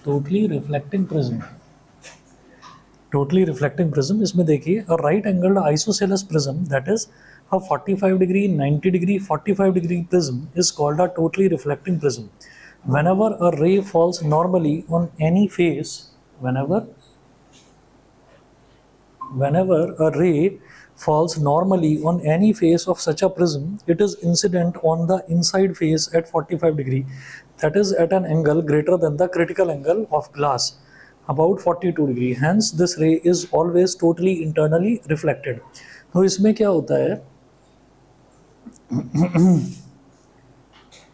Totally reflecting prism, totally reflecting prism, इसमें देखिए a right angled isosceles prism that is a 45 degree, 90 degree, 45 degree prism is called a totally reflecting prism. Whenever a ray falls normally on any face, whenever a ray falls normally on any face of such a prism, it is incident on the inside face at 45 degree, that is at an angle greater than the critical angle of glass, about 42 degree. Hence this ray is always totally internally reflected. तो इसमें क्या होता है,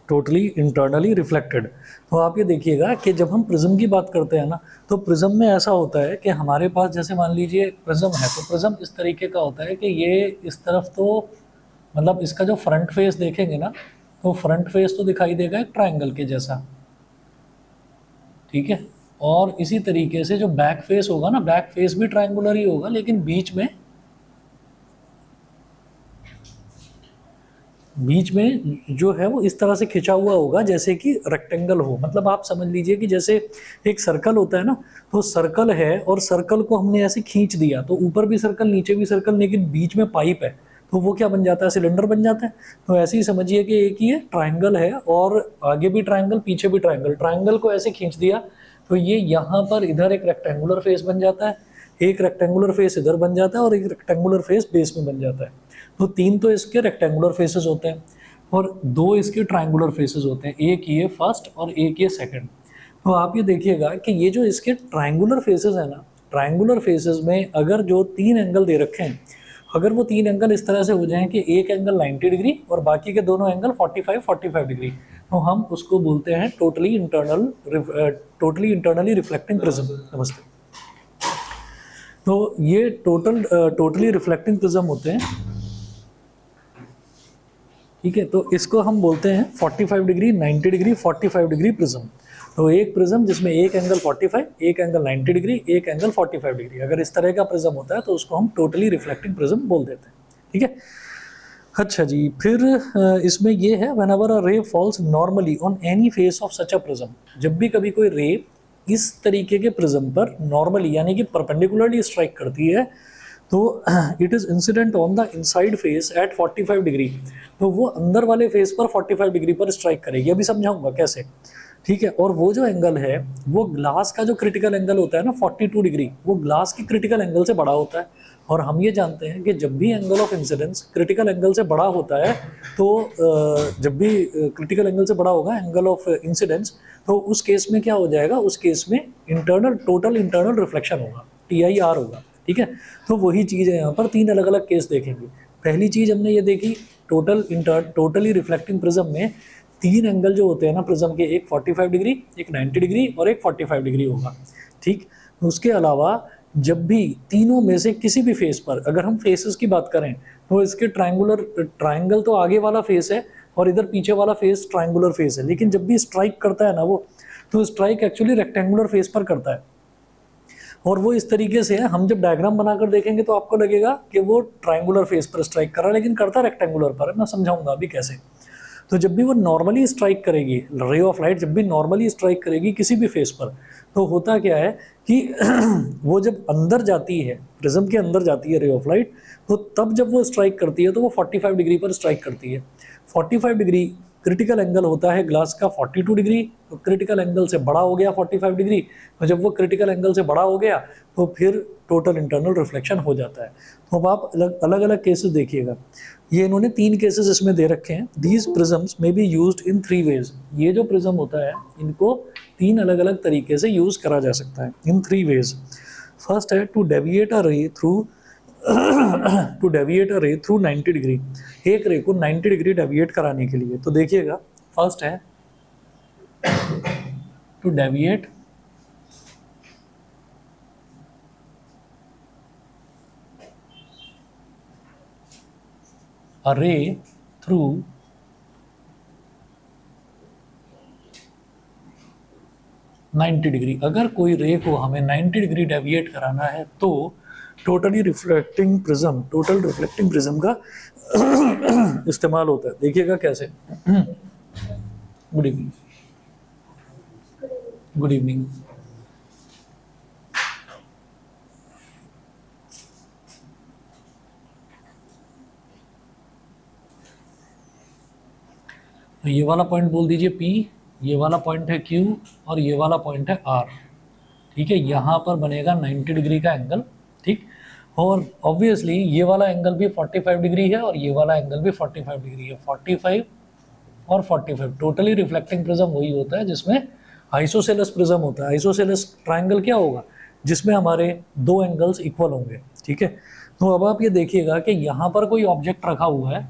totally internally reflected. तो आप ये देखिएगा कि जब हम प्रिज्म की बात करते हैं ना, तो प्रिज्म में ऐसा होता है कि हमारे पास जैसे मान लीजिए प्रिज्म है, तो प्रिज्म इस तरीके का होता है कि ये इस तरफ तो मतलब इसका जो फ्रंट फेस देखेंगे ना, तो फ्रंट फेस तो दिखाई देगा एक ट्रायंगल के जैसा, ठीक है। और इसी तरीके से जो बैक फेस होगा ना, बैक फेस भी ट्रायंगुलर ही होगा, लेकिन बीच में जो है वो इस तरह से खिंचा हुआ होगा जैसे कि रेक्टेंगल हो। मतलब आप समझ लीजिए कि जैसे एक सर्कल होता है ना, तो सर्कल है और सर्कल को हमने ऐसे खींच दिया, तो ऊपर भी सर्कल नीचे भी सर्कल, लेकिन बीच में पाइप है, तो वो क्या बन जाता है, सिलेंडर बन जाता है। तो ऐसे ही समझिए कि एक ही ट्राइंगल है और आगे भी ट्राइंगल पीछे भी ट्राइंगल, ट्राइंगल को ऐसे खींच दिया तो ये यहाँ पर इधर एक रेक्टेंगुलर फेस बन जाता है, एक रेक्टेंगुलर फेस इधर बन जाता है और एक रेक्टेंगुलर फेस बेस में बन जाता है। तो तीन तो इसके रेक्टेंगुलर फेसेस होते हैं और दो इसके ट्रायंगुलर फेसेस होते हैं, एक ये फर्स्ट और एक ये सेकंड। तो आप ये देखिएगा कि ये जो इसके ट्रायंगुलर फेसेस है ना, ट्रायंगुलर फेसेस में अगर जो तीन एंगल दे रखे हैं, अगर वो तीन एंगल इस तरह से हो जाएं कि एक एंगल 90 डिग्री और बाकी के दोनों एंगल 45 डिग्री, तो हम उसको बोलते हैं टोटली इंटरनली रिफ्लेक्टिंग प्रिज्म। नमस्ते। तो ये टोटली रिफ्लेक्टिंग प्रिज्म होते हैं, ठीक है। तो इसको हम बोलते हैं 45 डिग्री, 90 डिग्री, 45 डिग्री प्रिज्म। तो एक प्रिज्म जिसमें एक एंगल 45, एक एंगल 90 डिग्री, एक एंगल 45 डिग्री, अगर इस तरह का प्रिज्म होता है तो उसको हम टोटली रिफ्लेक्टिंग प्रिज्म बोल देते हैं, ठीक है। अच्छा जी, फिर इसमें ये है whenever a ray falls normally on any face of such a prism, जब भी कभी कोई रे इस तरीके के प्रिज्म पर नॉर्मली यानी कि परपेंडिकुलरली स्ट्राइक करती है, तो it is incident on the inside face at 45 degree, तो वो अंदर वाले फेस पर 45 डिग्री पर स्ट्राइक करेगी। अभी समझाऊंगा कैसे, ठीक है। और वो जो एंगल है वो ग्लास का जो क्रिटिकल एंगल होता है ना 42 डिग्री, वो ग्लास के क्रिटिकल एंगल से बड़ा होता है। और हम ये जानते हैं कि जब भी angle of incidence critical angle से बड़ा होता है, तो जब भी क्रिटिकल एंगल से बड़ा होगा एंगल ऑफ इंसिडेंस, तो उस केस में क्या हो जाएगा, उस केस में टोटल इंटरनल रिफ्लेक्शन होगा, TIR होगा, ठीक है। तो वही चीज़ है यहाँ पर, तीन अलग अलग केस देखेंगे। पहली चीज़ हमने ये देखी, टोटली रिफ्लेक्टिंग प्रिज्म में तीन एंगल जो होते हैं ना प्रिज्म के, एक 45 डिग्री, एक 90 डिग्री और एक 45 डिग्री होगा, ठीक। उसके अलावा जब भी तीनों में से किसी भी फेस पर, अगर हम फेसेस की बात करें तो इसके ट्राइंगल तो आगे वाला फेस है और इधर पीछे वाला फेस ट्राइंगुलर फेस है, लेकिन जब भी स्ट्राइक करता है ना वो, तो स्ट्राइक एक्चुअली रेक्टेंगुलर फेस पर करता है। और वो इस तरीके से है, हम जब डायग्राम बनाकर देखेंगे तो आपको लगेगा कि वो ट्राइंगुलर फेस पर स्ट्राइक कर रहा है, लेकिन करता रेक्टेंगुलर पर है। मैं समझाऊंगा अभी कैसे। तो जब भी वो नॉर्मली स्ट्राइक करेगी, रे ऑफ लाइट जब भी नॉर्मली स्ट्राइक करेगी किसी भी फेस पर, तो होता क्या है कि वो जब अंदर जाती है, प्रिज्म के अंदर जाती है रे ऑफ लाइट, तो तब जब वो स्ट्राइक करती है तो वो 45 डिग्री पर स्ट्राइक करती है। 45 डिग्री क्रिटिकल एंगल होता है ग्लास का 42 डिग्री, तो क्रिटिकल एंगल से बड़ा हो गया 45 डिग्री, तो जब वो क्रिटिकल एंगल से बड़ा हो गया तो फिर टोटल इंटरनल रिफ्लेक्शन हो जाता है। तो अब आप अलग अलग केसेस देखिएगा, ये इन्होंने तीन केसेस इसमें दे रखे हैं। दीज प्रिज्म्स में बी यूज्ड इन 3 वेज, ये जो प्रिज्म होता है इनको तीन अलग अलग तरीके से यूज़ करा जा सकता है, इन 3 वेज। फर्स्ट है टू डेविएट अ रे थ्रू टू डेविएट अ रे थ्रू 90 डिग्री, एक रे को 90 डिग्री डेविएट कराने के लिए, तो देखिएगा फर्स्ट है टू डेविएट अ रे थ्रू 90 डिग्री। अगर कोई रे को हमें 90 डिग्री डेविएट कराना है तो टोटल रिफ्लेक्टिंग प्रिज्म का इस्तेमाल होता है। देखिएगा कैसे। Good evening. Good evening. तो ये वाला पॉइंट बोल दीजिए P, ये वाला पॉइंट है Q और ये वाला पॉइंट है R। ठीक है, यहाँ पर बनेगा 90 डिग्री का एंगल। ठीक, और ऑब्वियसली ये वाला एंगल भी 45 डिग्री है और ये वाला एंगल भी 45 डिग्री है। 45 और 45 टोटली रिफ्लेक्टिंग प्रिज्म वही होता है जिसमें आइसोसेलेस प्रिज्म होता है। आइसोसेलेस ट्रायंगल क्या होगा? जिसमें हमारे दो एंगल्स इक्वल होंगे। ठीक है, तो अब आप ये देखिएगा कि यहाँ पर कोई ऑब्जेक्ट रखा हुआ है,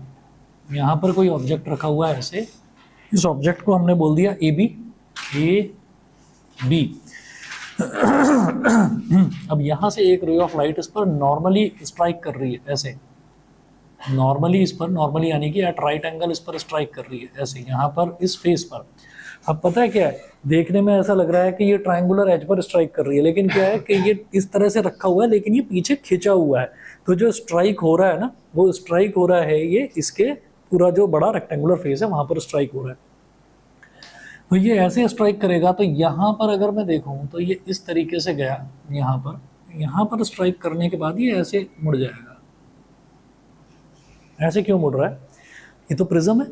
यहाँ पर कोई ऑब्जेक्ट रखा हुआ है ऐसे। इस ऑब्जेक्ट को हमने बोल दिया ए बी। अब यहाँ से एक रे ऑफ लाइट इस पर नॉर्मली स्ट्राइक कर रही है ऐसे, नॉर्मली इस पर, नॉर्मली यानी कि एट राइट एंगल इस पर स्ट्राइक कर रही है ऐसे, यहाँ पर इस फेस पर। अब पता है क्या है, देखने में ऐसा लग रहा है कि ये ट्रायंगुलर एज पर स्ट्राइक कर रही है, लेकिन क्या है कि ये इस तरह से रखा हुआ है लेकिन ये पीछे खिंचा हुआ है। तो जो स्ट्राइक हो रहा है ना, वो स्ट्राइक हो रहा है ये इसके पूरा जो बड़ा रेक्टेंगुलर फेस है वहाँ पर स्ट्राइक हो रहा है। तो ये ऐसे स्ट्राइक करेगा, तो यहाँ पर अगर मैं देखूँ तो ये इस तरीके से गया, यहाँ पर स्ट्राइक करने के बाद ये ऐसे मुड़ जाएगा। ऐसे क्यों मुड़ रहा है? ये तो प्रिज्म है,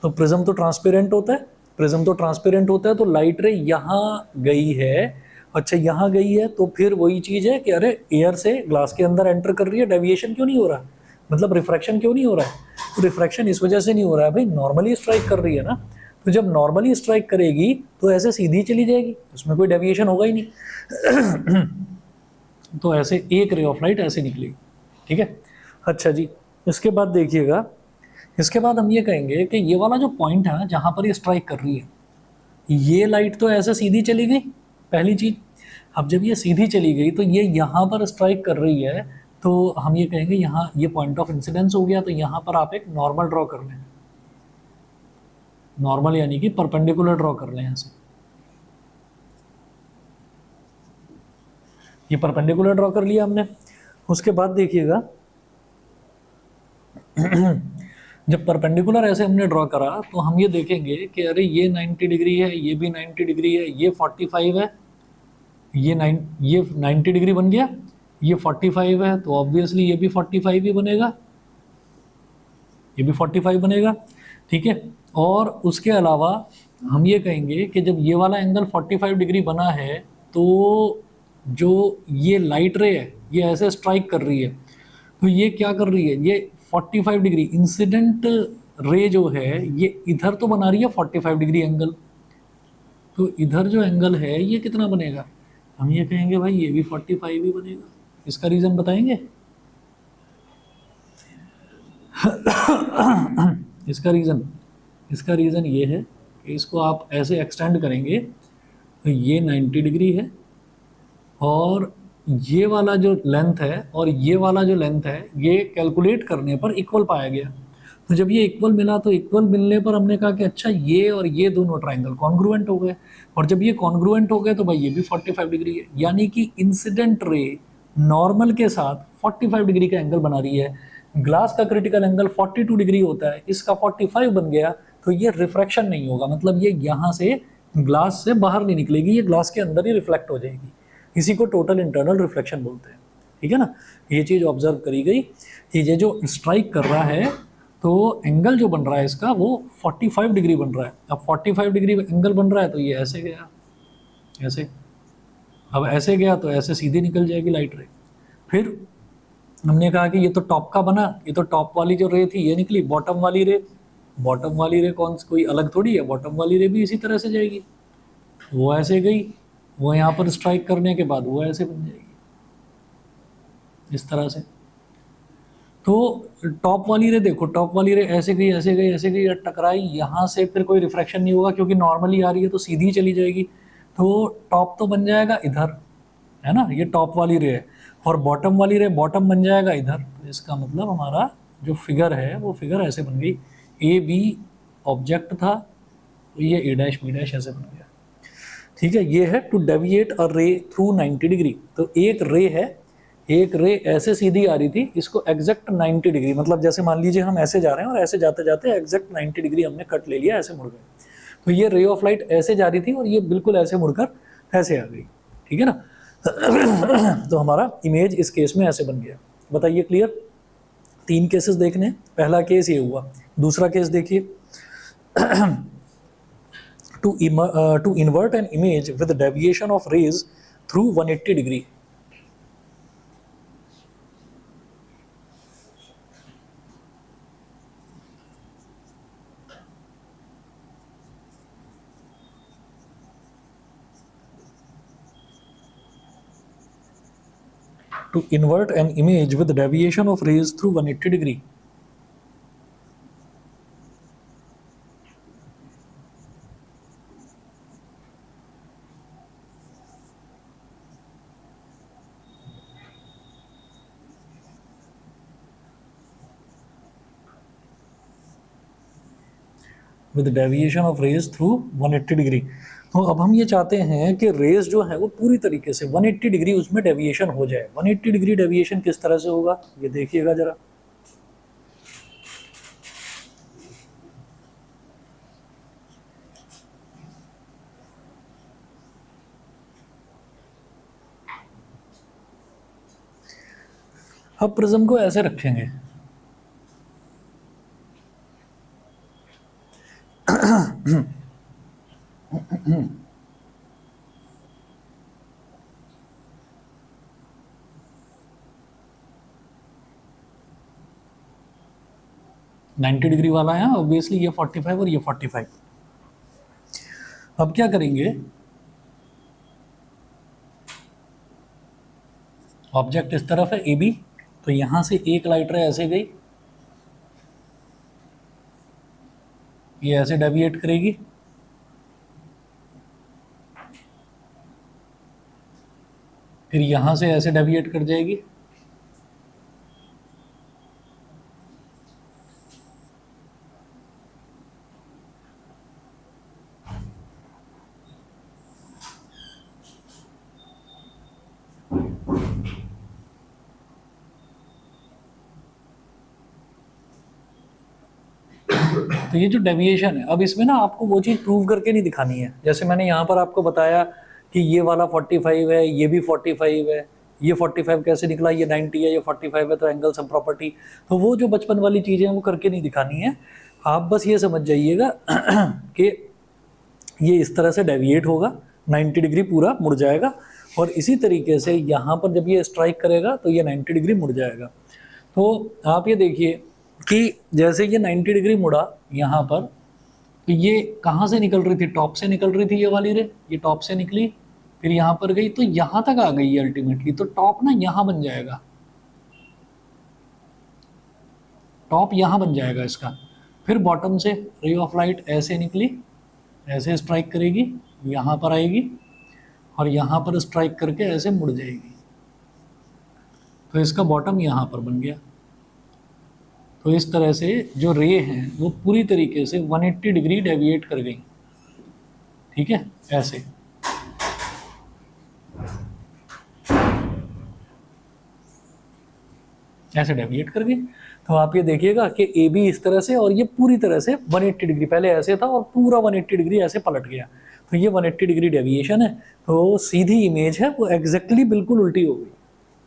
तो प्रिज्म तो ट्रांसपेरेंट होता है, प्रिज्म तो ट्रांसपेरेंट होता है, तो लाइट रे यहाँ गई है। अच्छा, यहाँ गई है तो फिर वही चीज़ है कि अरे एयर से ग्लास के अंदर एंटर कर रही है, डेविएशन क्यों नहीं हो रहा, मतलब रिफ्रैक्शन क्यों नहीं हो रहा है? तो रिफ्रैक्शन इस वजह से नहीं हो रहा है भाई, नॉर्मली स्ट्राइक कर रही है ना। तो जब नॉर्मली स्ट्राइक करेगी तो ऐसे सीधी चली जाएगी, उसमें कोई डेविएशन होगा ही नहीं। तो ऐसे एक रे ऑफ लाइट ऐसे निकलेगी। ठीक है, अच्छा जी, इसके बाद देखिएगा, इसके बाद हम ये कहेंगे कि ये वाला जो पॉइंट है ना जहाँ पर ये स्ट्राइक कर रही है, ये लाइट तो ऐसे सीधी चली गई पहली चीज। अब जब ये सीधी चली गई तो ये यहाँ पर स्ट्राइक कर रही है, तो हम ये कहेंगे यहाँ ये पॉइंट ऑफ इंसिडेंस हो गया। तो यहाँ पर आप एक नॉर्मल ड्रॉ कर लें, नॉर्मल यानी कि परपेंडिकुलर ड्रॉ कर लें ऐसे। ये परपेंडिकुलर ड्रॉ कर लिया हमने। उसके बाद देखिएगा, जब परपेंडिकुलर ऐसे हमने ड्रॉ करा तो हम ये देखेंगे कि अरे ये 90 डिग्री है, ये भी 90 डिग्री है, ये 45 है, ये 90 डिग्री बन गया, ये 45 है, तो ऑब्वियसली ये भी 45 ही बनेगा, ये भी 45 बनेगा। ठीक है, और उसके अलावा हम ये कहेंगे कि जब ये वाला एंगल 45 डिग्री बना है तो जो ये लाइट रे है ये ऐसे स्ट्राइक कर रही है, तो ये क्या कर रही है, ये 45 डिग्री इंसिडेंट रे जो है ये इधर तो बना रही है 45 डिग्री एंगल। तो इधर जो एंगल है ये कितना बनेगा, हम ये कहेंगे भाई ये भी 45 ही बनेगा। इसका रीज़न बताएंगे? इसका रीज़न ये है कि इसको आप ऐसे एक्सटेंड करेंगे तो ये 90 डिग्री है और ये वाला जो लेंथ है और ये वाला जो लेंथ है ये कैलकुलेट करने पर इक्वल पाया गया। तो जब ये इक्वल मिला तो इक्वल मिलने पर हमने कहा कि अच्छा ये और ये दोनों ट्रायंगल कॉन्ग्रुएंट हो गए, और जब ये कॉन्ग्रुएंट हो गए तो भाई ये भी 45 डिग्री है, यानी कि इंसिडेंट रे नॉर्मल के साथ 45 डिग्री का एंगल बना रही है। ग्लास का क्रिटिकल एंगल 42 डिग्री होता है, इसका 45 बन गया, तो ये रिफ्रैक्शन नहीं होगा, मतलब ये यहाँ से ग्लास से बाहर नहीं निकलेगी, ये ग्लास के अंदर ही रिफ्लेक्ट हो जाएगी। इसी को टोटल इंटरनल रिफ्लेक्शन बोलते हैं। ठीक है ना, ये चीज़ ऑब्जर्व करी गई कि ये जो स्ट्राइक कर रहा है तो एंगल जो बन रहा है इसका वो 45 डिग्री बन रहा है। अब 45 डिग्री एंगल बन रहा है तो ये ऐसे गया, ऐसे, अब ऐसे गया तो ऐसे सीधी निकल जाएगी लाइट रे। फिर हमने कहा कि ये तो टॉप का बना, ये तो टॉप वाली जो रे थी ये निकली, बॉटम वाली रे, बॉटम वाली रे कौन कोई अलग थोड़ी है, बॉटम वाली रे भी इसी तरह से जाएगी, वो ऐसे गई, वो यहाँ पर स्ट्राइक करने के बाद वो ऐसे बन जाएगी इस तरह से। तो टॉप वाली रे देखो, टॉप वाली रे ऐसे गई ऐसे गई ऐसे गई, टकराई यहाँ से, फिर कोई रिफ्रैक्शन नहीं होगा क्योंकि नॉर्मली आ रही है तो सीधी चली जाएगी। तो टॉप तो बन जाएगा इधर, है ना, ये टॉप वाली रे है, और बॉटम वाली रे बॉटम बन जाएगा इधर। तो इसका मतलब हमारा जो फिगर है वो फिगर ऐसे बन गई, ए बी ऑब्जेक्ट था, तो ये ए डैश बी डैश ऐसे बन गया। ठीक है, ये है टू डेविएट अ रे थ्रू 90 डिग्री। तो एक रे है, एक रे ऐसे सीधी आ रही थी, इसको एग्जैक्ट 90 डिग्री, मतलब जैसे मान लीजिए हम ऐसे जा रहे हैं और ऐसे जाते जाते एग्जैक्ट 90 डिग्री हमने कट ले लिया, ऐसे मुड़ गए। तो ये रे ऑफ लाइट ऐसे जा रही थी और ये बिल्कुल ऐसे मुड़कर ऐसे आ गई। ठीक है ना। तो हमारा इमेज इस केस में ऐसे बन गया। बताइए क्लियर। 3 केसेस देखने, पहला केस ये हुआ, दूसरा केस देखिए। to invert an image with deviation of rays through 180 degree. To invert an image with deviation of rays through 180 degree. With deviation of rays through 180 degree. तो अब हम ये चाहते हैं कि रेज जो है वो पूरी तरीके से 180 डिग्री उसमें डेविएशन हो जाए। 180 डिग्री डेविएशन किस तरह से होगा ये देखिएगा जरा। अब प्रिज्म को ऐसे रखेंगे, नाइन्टी डिग्री वाला है ऑब्वियसली, ये 45 और ये 45। अब क्या करेंगे, ऑब्जेक्ट इस तरफ है ए बी, तो यहां से एक लाइट रे ऐसे गई, ये ऐसे डेविएट करेगी, फिर यहां से ऐसे डेविएट कर जाएगी, तो ये जो डेविएशन है, अब इसमें ना आपको वो चीज़ प्रूव करके नहीं दिखानी है। जैसे मैंने यहाँ पर आपको बताया कि ये वाला 45 है, ये भी 45 है, ये 45 कैसे निकला, ये 90 है, ये 45 है, तो एंगल सम प्रॉपर्टी। तो वो जो बचपन वाली चीज़ें हैं वो करके नहीं दिखानी है। आप बस ये समझ जाइएगा कि ये इस तरह से डेविएट होगा, 90 डिग्री पूरा मुड़ जाएगा, और इसी तरीके से यहाँ पर जब ये स्ट्राइक करेगा तो ये 90 डिग्री मुड़ जाएगा। तो आप ये देखिए कि जैसे ये 90 डिग्री मुड़ा यहाँ पर, तो ये कहाँ से निकल रही थी, टॉप से निकल रही थी ये वाली रे, ये टॉप से निकली, फिर यहाँ पर गई तो यहाँ तक आ गई है अल्टीमेटली। तो टॉप ना यहाँ बन जाएगा, टॉप यहाँ बन जाएगा इसका। फिर बॉटम से रे ऑफ लाइट ऐसे निकली, ऐसे स्ट्राइक करेगी, यहाँ पर आएगी और यहाँ पर स्ट्राइक करके ऐसे मुड़ जाएगी, तो इसका बॉटम यहाँ पर बन गया। तो इस तरह से जो रे हैं वो पूरी तरीके से 180 डिग्री डेविएट कर गई। ठीक है, ऐसे ऐसे डेविएट कर गई। तो आप ये देखिएगा कि ए बी इस तरह से, और ये पूरी तरह से 180 डिग्री, पहले ऐसे था और पूरा 180 डिग्री ऐसे पलट गया। तो ये 180 डिग्री डेविएशन है, तो सीधी इमेज है वो एग्जैक्टली बिल्कुल उल्टी हो गई।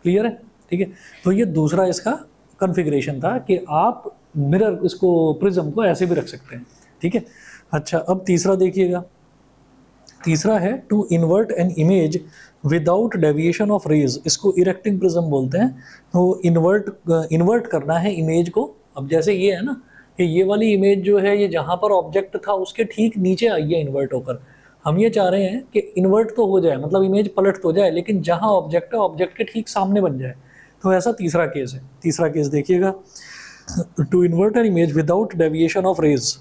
क्लियर है। ठीक है, तो ये दूसरा इसका कॉन्फ़िगरेशन था कि आप मिरर इसको प्रिज्म को ऐसे भी रख सकते हैं। ठीक है। अच्छा, अब तीसरा देखिएगा। तीसरा है to invert an image without deviation of rays, इसको इरेक्टिंग प्रिज्म बोलते हैं। तो इन्वर्ट करना है इमेज को। अब जैसे ये है ना कि ये वाली इमेज जो है ये जहाँ पर ऑब्जेक्ट था उसके ठीक नीचे आई है इन्वर्ट होकर। हम ये चाह रहे हैं कि इन्वर्ट तो हो जाए, मतलब इमेज पलट तो जाए, लेकिन जहाँ ऑब्जेक्ट है ऑब्जेक्ट के ठीक सामने बन जाए। तो ऐसा तीसरा केस है। तीसरा केस देखिएगा, to invert an image without deviation of rays,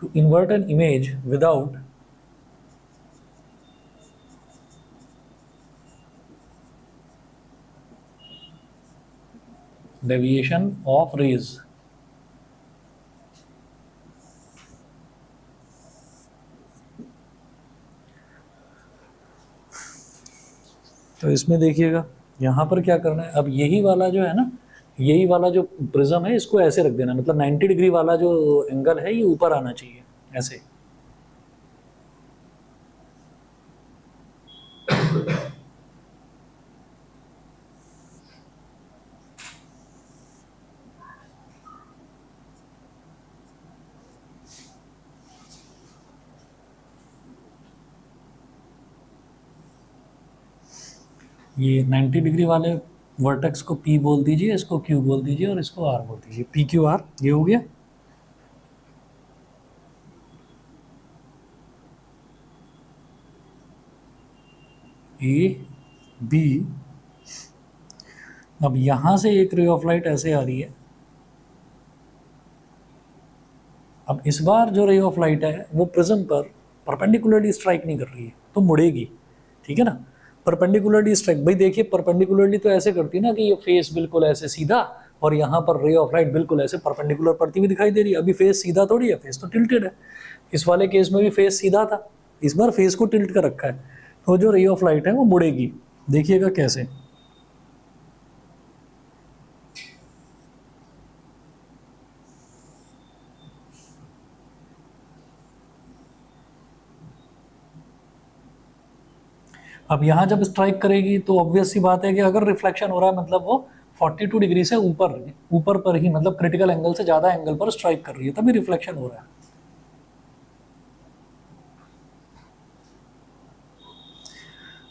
to invert an image without deviation of rays। तो इसमें देखिएगा यहाँ पर क्या करना है, अब यही वाला जो है ना, यही वाला जो प्रिज्म है इसको ऐसे रख देना, मतलब 90 डिग्री वाला जो एंगल है ये ऊपर आना चाहिए ऐसे। ये 90 डिग्री वाले वर्टेक्स को P बोल दीजिए, इसको Q बोल दीजिए और इसको R बोल दीजिए, PQR। ये हो गया। A B, अब यहां से एक रे ऑफ लाइट ऐसे आ रही है। अब इस बार जो रे ऑफ लाइट है वो प्रिज्म पर परपेंडिकुलरली स्ट्राइक नहीं कर रही है, तो मुड़ेगी, ठीक है ना। परपेंडिकुलरली स्ट्राइक, भाई देखिए परपेंडिकुलरली तो ऐसे करती है ना कि ये फेस बिल्कुल ऐसे सीधा, और यहाँ पर रे ऑफ लाइट बिल्कुल ऐसे परपेंडिकुलर पड़ती हुई दिखाई दे रही है। अभी फेस सीधा थोड़ी है, फेस तो टिल्टेड है। इस वाले केस में भी फेस सीधा था, इस बार फेस को टिल्ट कर रखा है, तो जो रे ऑफ लाइट है वो मुड़ेगी। देखिएगा कैसे। अब यहाँ जब स्ट्राइक करेगी तो ऑब्वियस सी बात है कि अगर रिफ्लेक्शन हो रहा है मतलब वो 42 डिग्री से ऊपर ऊपर पर ही, मतलब क्रिटिकल एंगल से ज़्यादा एंगल पर स्ट्राइक कर रही है, तभी रिफ्लेक्शन हो रहा है।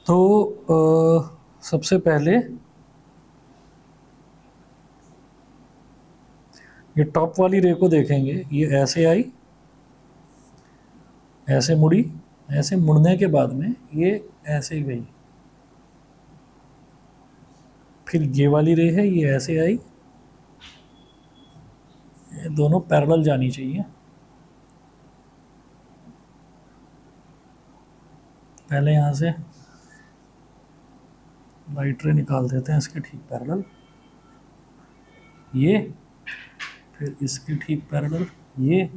तो सबसे पहले ये टॉप वाली रे को देखेंगे, ये ऐसे आई, ऐसे मुड़ी, ऐसे मुड़ने के बाद में ये ऐसे गई, फिर ये वाली रे है ये ऐसे आई, ये दोनों पैरेलल जानी चाहिए। पहले यहाँ से लाइट रे निकाल देते हैं इसके ठीक पैरेलल, ये फिर इसके ठीक पैरेलल ये,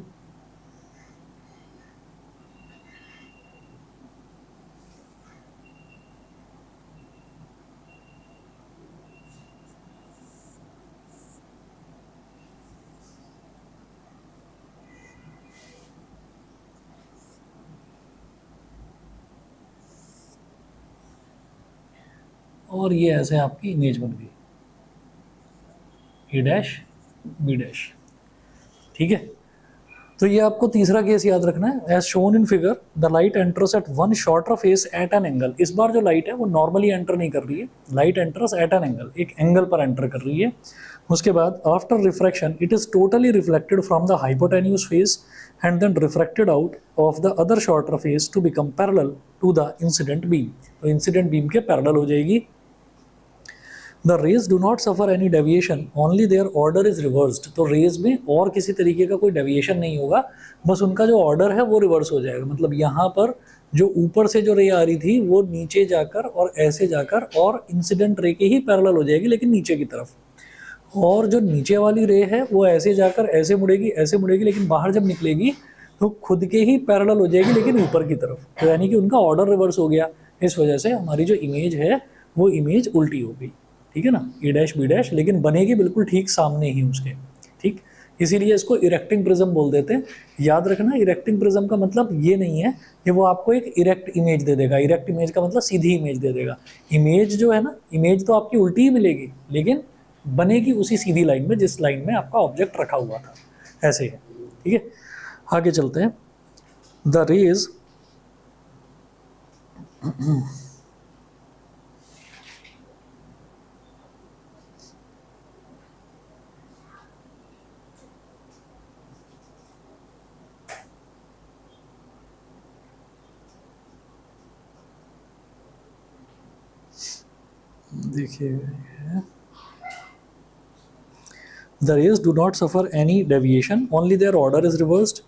और ये ऐसे आपकी इमेज बन गई, ए डैश बी डैश, ठीक है। तो ये आपको तीसरा केस याद रखना है। As shown in figure the light enters at one shorter face at an angle. इस बार जो लाइट है वो नॉर्मली एंटर नहीं कर रही है, light enters at an angle, एक एंगल पर एंटर कर रही है। उसके बाद after refraction it is totally reflected from the hypotenuse face and then refracted out of the other shorter face to become parallel to the incident beam. तो incident beam के parallel हो जाएगी। The rays do not suffer any deviation, only their order is reversed. तो rays में और किसी तरीके का कोई डेविएशन नहीं होगा, बस उनका जो ऑर्डर है वो रिवर्स हो जाएगा। मतलब यहाँ पर जो ऊपर से जो रे आ रही थी वो नीचे जाकर और ऐसे जाकर और इंसिडेंट रे के ही पैरेलल हो जाएगी, लेकिन नीचे की तरफ। और जो नीचे वाली रे है वो ऐसे जाकर ऐसे मुड़ेगी, लेकिन बाहर जब निकलेगी तो खुद के ही पैरेलल हो जाएगी, लेकिन ऊपर की तरफ। तो यानी कि उनका ऑर्डर रिवर्स हो गया। इस वजह से हमारी जो इमेज है वो इमेज उल्टी हो गई, ठीक है ना, ए डैश बी डैश, लेकिन बनेगी बिल्कुल ठीक सामने ही उसके, ठीक। इसीलिए इसको इरेक्टिंग प्रिज्म बोल देते हैं। याद रखना इरेक्टिंग प्रिज्म का मतलब ये नहीं है कि वो आपको एक इरेक्ट इमेज दे देगा। इरेक्ट इमेज का मतलब सीधी इमेज दे देगा। इमेज जो है ना, इमेज तो आपकी उल्टी ही मिलेगी, लेकिन बनेगी उसी सीधी लाइन में जिस लाइन में आपका ऑब्जेक्ट रखा हुआ था, ऐसे है, ठीक है। आगे चलते हैं। द रेज देखिए, the rays do not suffer any deviation, only their order is reversed.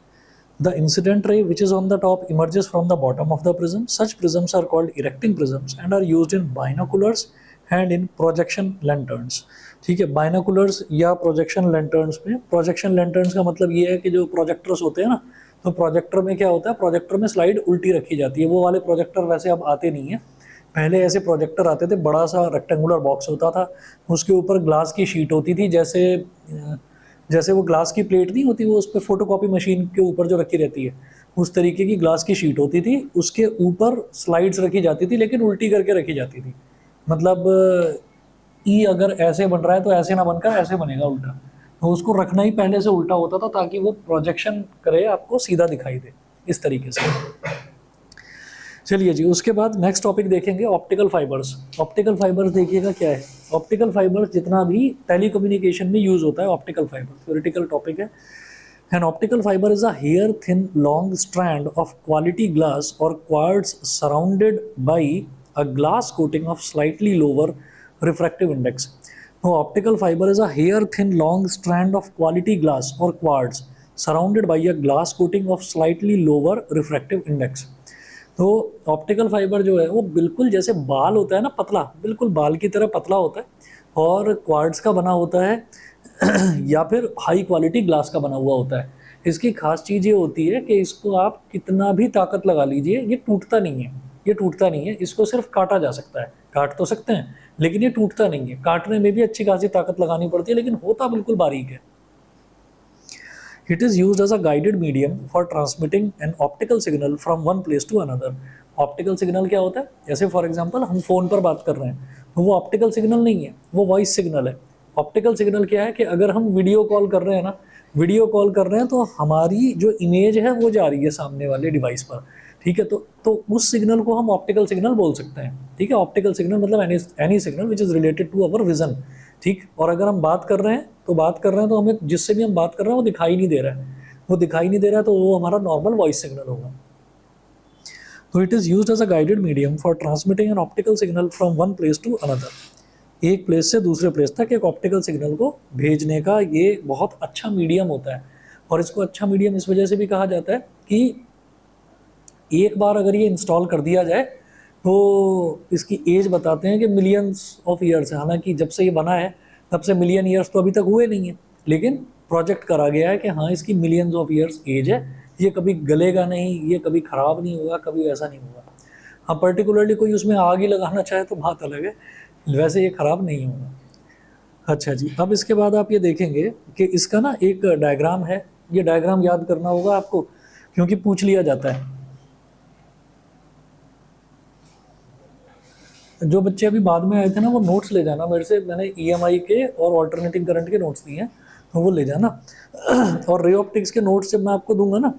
The incident ray which is on the top emerges from the bottom of the prism. Such prisms are called erecting prisms and are used in binoculars and in projection lanterns. ठीक है, binoculars या projection lanterns में, projection lanterns का मतलब ये है कि जो प्रोजेक्टर्स होते हैं ना, तो प्रोजेक्टर में क्या होता है, प्रोजेक्टर में स्लाइड उल्टी रखी जाती है। वो वाले प्रोजेक्टर वैसे अब आते नहीं है, पहले ऐसे प्रोजेक्टर आते थे, बड़ा सा रेक्टेंगुलर बॉक्स होता था, उसके ऊपर ग्लास की शीट होती थी, जैसे जैसे वो ग्लास की प्लेट नहीं होती, वो उस पर फोटोकॉपी मशीन के ऊपर जो रखी रहती है, उस तरीके की ग्लास की शीट होती थी, उसके ऊपर स्लाइड्स रखी जाती थी, लेकिन उल्टी करके रखी जाती थी। मतलब ई अगर ऐसे बन रहा है तो ऐसे ना बनकर ऐसे बनेगा उल्टा, तो उसको रखना ही पहले से उल्टा होता था ताकि वो प्रोजेक्शन करे, आपको सीधा दिखाई दे इस तरीके से। चलिए जी, उसके बाद नेक्स्ट टॉपिक देखेंगे ऑप्टिकल फाइबर्स। ऑप्टिकल फाइबर्स देखिएगा क्या है। ऑप्टिकल फाइबर्स जितना भी टेलीकम्युनिकेशन में यूज होता है ऑप्टिकल फाइबर, थ्योरेटिकल टॉपिक है। An optical fibre is a hair thin long strand of quality glass और quartz surrounded by a glass coating of slightly lower refractive index. तो optical fibre is a hair thin long strand of quality glass और quartz surrounded by a glass coating of slightly lower refractive index. तो optical fibre जो है वो बिल्कुल जैसे बाल होता है ना, पतला, बिल्कुल बाल की तरह पतला होता है, और क्वार्ट्ज का बना होता है या फिर हाई क्वालिटी ग्लास का बना हुआ होता है। इसकी खास चीज़ ये होती है कि इसको आप कितना भी ताकत लगा लीजिए, ये टूटता नहीं है। ये टूटता नहीं है, इसको सिर्फ काटा जा सकता है, काट तो सकते हैं लेकिन ये टूटता नहीं है। काटने में भी अच्छी खासी ताकत लगानी पड़ती है, लेकिन होता बिल्कुल बारीक है। It is used as a guided medium for transmitting an optical signal from one place to another. Optical signal क्या होता है, जैसे फॉर एग्जांपल हम फ़ोन पर बात कर रहे हैं, तो वो ऑप्टिकल सिग्नल नहीं है, वो वॉइस सिग्नल है। ऑप्टिकल सिग्नल क्या है कि अगर हम वीडियो कॉल कर रहे हैं ना, वीडियो कॉल कर रहे हैं तो हमारी जो इमेज है वो जा रही है सामने वाले डिवाइस पर, ठीक है। तो उस सिग्नल को हम ऑप्टिकल सिग्नल बोल सकते हैं, ठीक है। ऑप्टिकल सिग्नल मतलब any signal which is related to our vision, ठीक। और अगर हम बात कर रहे हैं तो हमें जिससे भी हम बात कर रहे हैं वो दिखाई नहीं दे रहा है, वो दिखाई नहीं दे रहा है, तो वो हमारा नॉर्मल वॉइस सिग्नल होगा। तो it is used as a guided medium for transmitting an optical signal from one place to another. एक प्लेस से दूसरे प्लेस तक एक ऑप्टिकल सिग्नल को भेजने का ये बहुत अच्छा मीडियम होता है। और इसको अच्छा मीडियम इस वजह से भी कहा जाता है कि एक बार अगर ये इंस्टॉल कर दिया जाए तो इसकी एज बताते हैं कि मिलियंस ऑफ ईयर्स है। हालांकि जब से ये बना है तब से मिलियन ईयर्स तो अभी तक हुए नहीं है, लेकिन प्रोजेक्ट करा गया है कि हाँ इसकी मिलियंस ऑफ ईयर्स एज है, ये कभी गलेगा नहीं, ये कभी ख़राब नहीं होगा, कभी ऐसा नहीं होगा। हाँ, पर्टिकुलरली कोई उसमें आग ही लगाना चाहे तो बात अलग है, वैसे ये ख़राब नहीं होगा। अच्छा जी, अब इसके बाद आप ये देखेंगे कि इसका ना एक डायग्राम है, ये डायग्राम याद करना होगा आपको क्योंकि पूछ लिया जाता है। जो बच्चे अभी बाद में आए थे ना, वो नोट्स ले जाना मेरे से, मैंने ईएमआई के और ऑल्टरनेटिंग करंट के नोट्स दिए हैं, तो वो ले जाना। और रे ऑप्टिक्स के नोट्स जब मैं आपको दूंगा ना,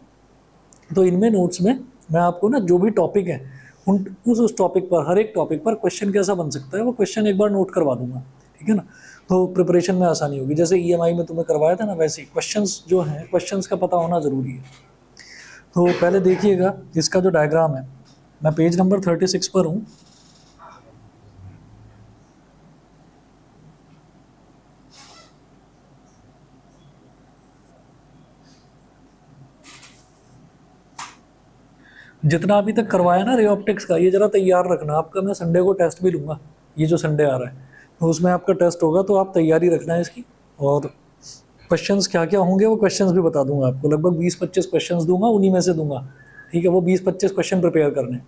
तो इनमें नोट्स में मैं आपको ना जो भी टॉपिक है उन उस टॉपिक पर, हर एक टॉपिक पर क्वेश्चन कैसा बन सकता है वो क्वेश्चन एक बार नोट करवा दूंगा, ठीक है ना। तो प्रिपरेशन में आसानी होगी। जैसे ईएमआई में तुम्हें करवाया था ना, वैसे ही क्वेश्चंस जो हैं, क्वेश्चंस का पता होना ज़रूरी है। तो पहले देखिएगा इसका जो डायग्राम है, मैं पेज नंबर 36 पर हूँ। जितना अभी तक करवाया ना रे ऑप्टिक्स का, ये जरा तैयार रखना। आपका मैं संडे को टेस्ट भी लूँगा, ये जो संडे आ रहा है तो उसमें आपका टेस्ट होगा, तो आप तैयारी रखना है इसकी। और क्वेश्चंस क्या क्या होंगे वो क्वेश्चंस भी बता दूंगा आपको, लगभग 20-25 क्वेश्चंस दूंगा, उन्हीं में से दूंगा, ठीक है। वो 20-25 क्वेश्चन प्रिपेयर करने।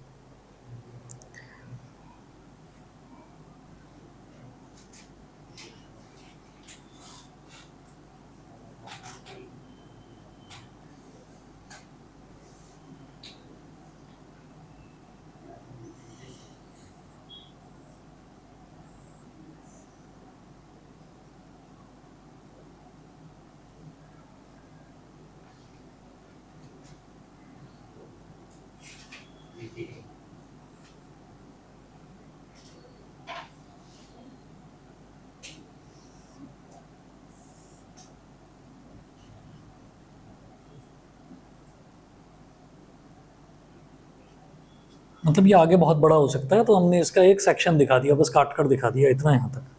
मतलब ये आगे बहुत बड़ा हो सकता है, तो हमने इसका एक सेक्शन दिखा दिया, बस काट कर दिखा दिया इतना यहाँ तक।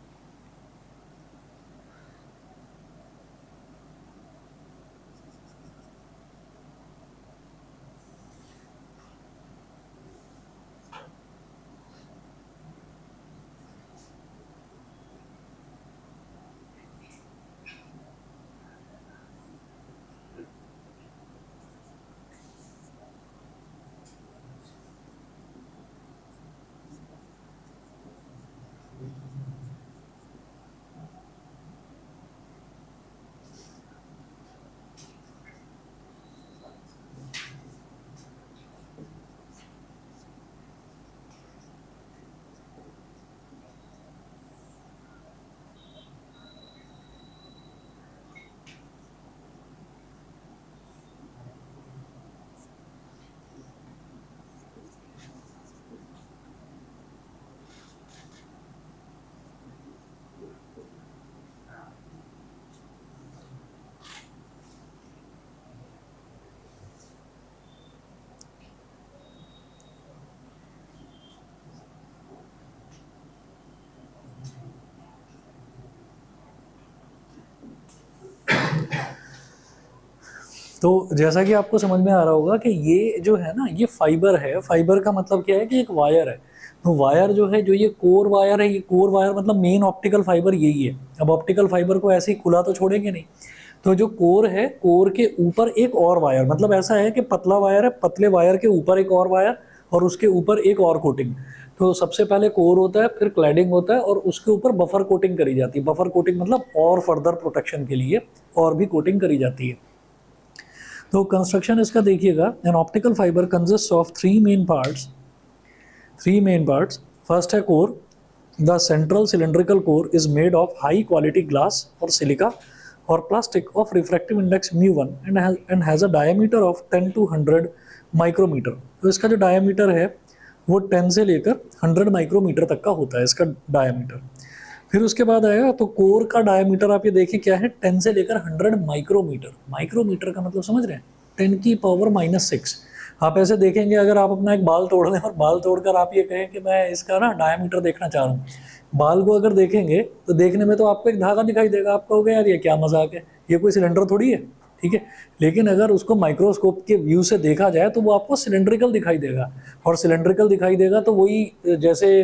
तो जैसा कि आपको समझ में आ रहा होगा कि ये जो है ना, ये फाइबर है। फाइबर का मतलब क्या है कि एक वायर है। तो वायर जो है, जो ये कोर वायर है, ये कोर वायर मतलब मेन ऑप्टिकल फाइबर यही है। अब ऑप्टिकल फाइबर को ऐसे ही खुला तो छोड़ेंगे नहीं, तो जो कोर है, कोर के ऊपर एक और वायर, मतलब ऐसा है कि पतला वायर है, पतले वायर के ऊपर एक और वायर और उसके ऊपर एक और कोटिंग। तो सबसे पहले कोर होता है, फिर क्लैडिंग होता है और उसके ऊपर बफर कोटिंग करी जाती है। बफर कोटिंग मतलब और फर्दर प्रोटेक्शन के लिए और भी कोटिंग करी जाती है। तो कंस्ट्रक्शन इसका देखिएगा, an optical fibre consist of three main parts. First है core. The central cylindrical core is made of high quality glass और सिलिका और plastic of refractive index μ1 and has a diameter of 10 to 100 micrometre. तो इसका जो diameter है वो 10 से लेकर 100 माइक्रोमीटर तक का होता है इसका डायमीटर। फिर उसके बाद आएगा, तो कोर का डायमीटर आप ये देखिए क्या है, 10 से लेकर 100 माइक्रोमीटर। माइक्रोमीटर का मतलब समझ रहे हैं, 10⁻⁶। आप ऐसे देखेंगे, अगर आप अपना एक बाल तोड़ दें और बाल तोड़कर आप ये कहें कि मैं इसका ना डायमीटर देखना चाह रहा हूँ, बाल को अगर देखेंगे तो देखने में तो आपको एक धागा दिखाई देगा, आप कहोगे यार ये क्या मजाक है, ये कोई सिलेंडर थोड़ी है, ठीक है। लेकिन अगर उसको माइक्रोस्कोप के व्यू से देखा जाए तो वो आपको सिलेंड्रिकल दिखाई देगा। और सिलेंड्रिकल दिखाई देगा तो वही जैसे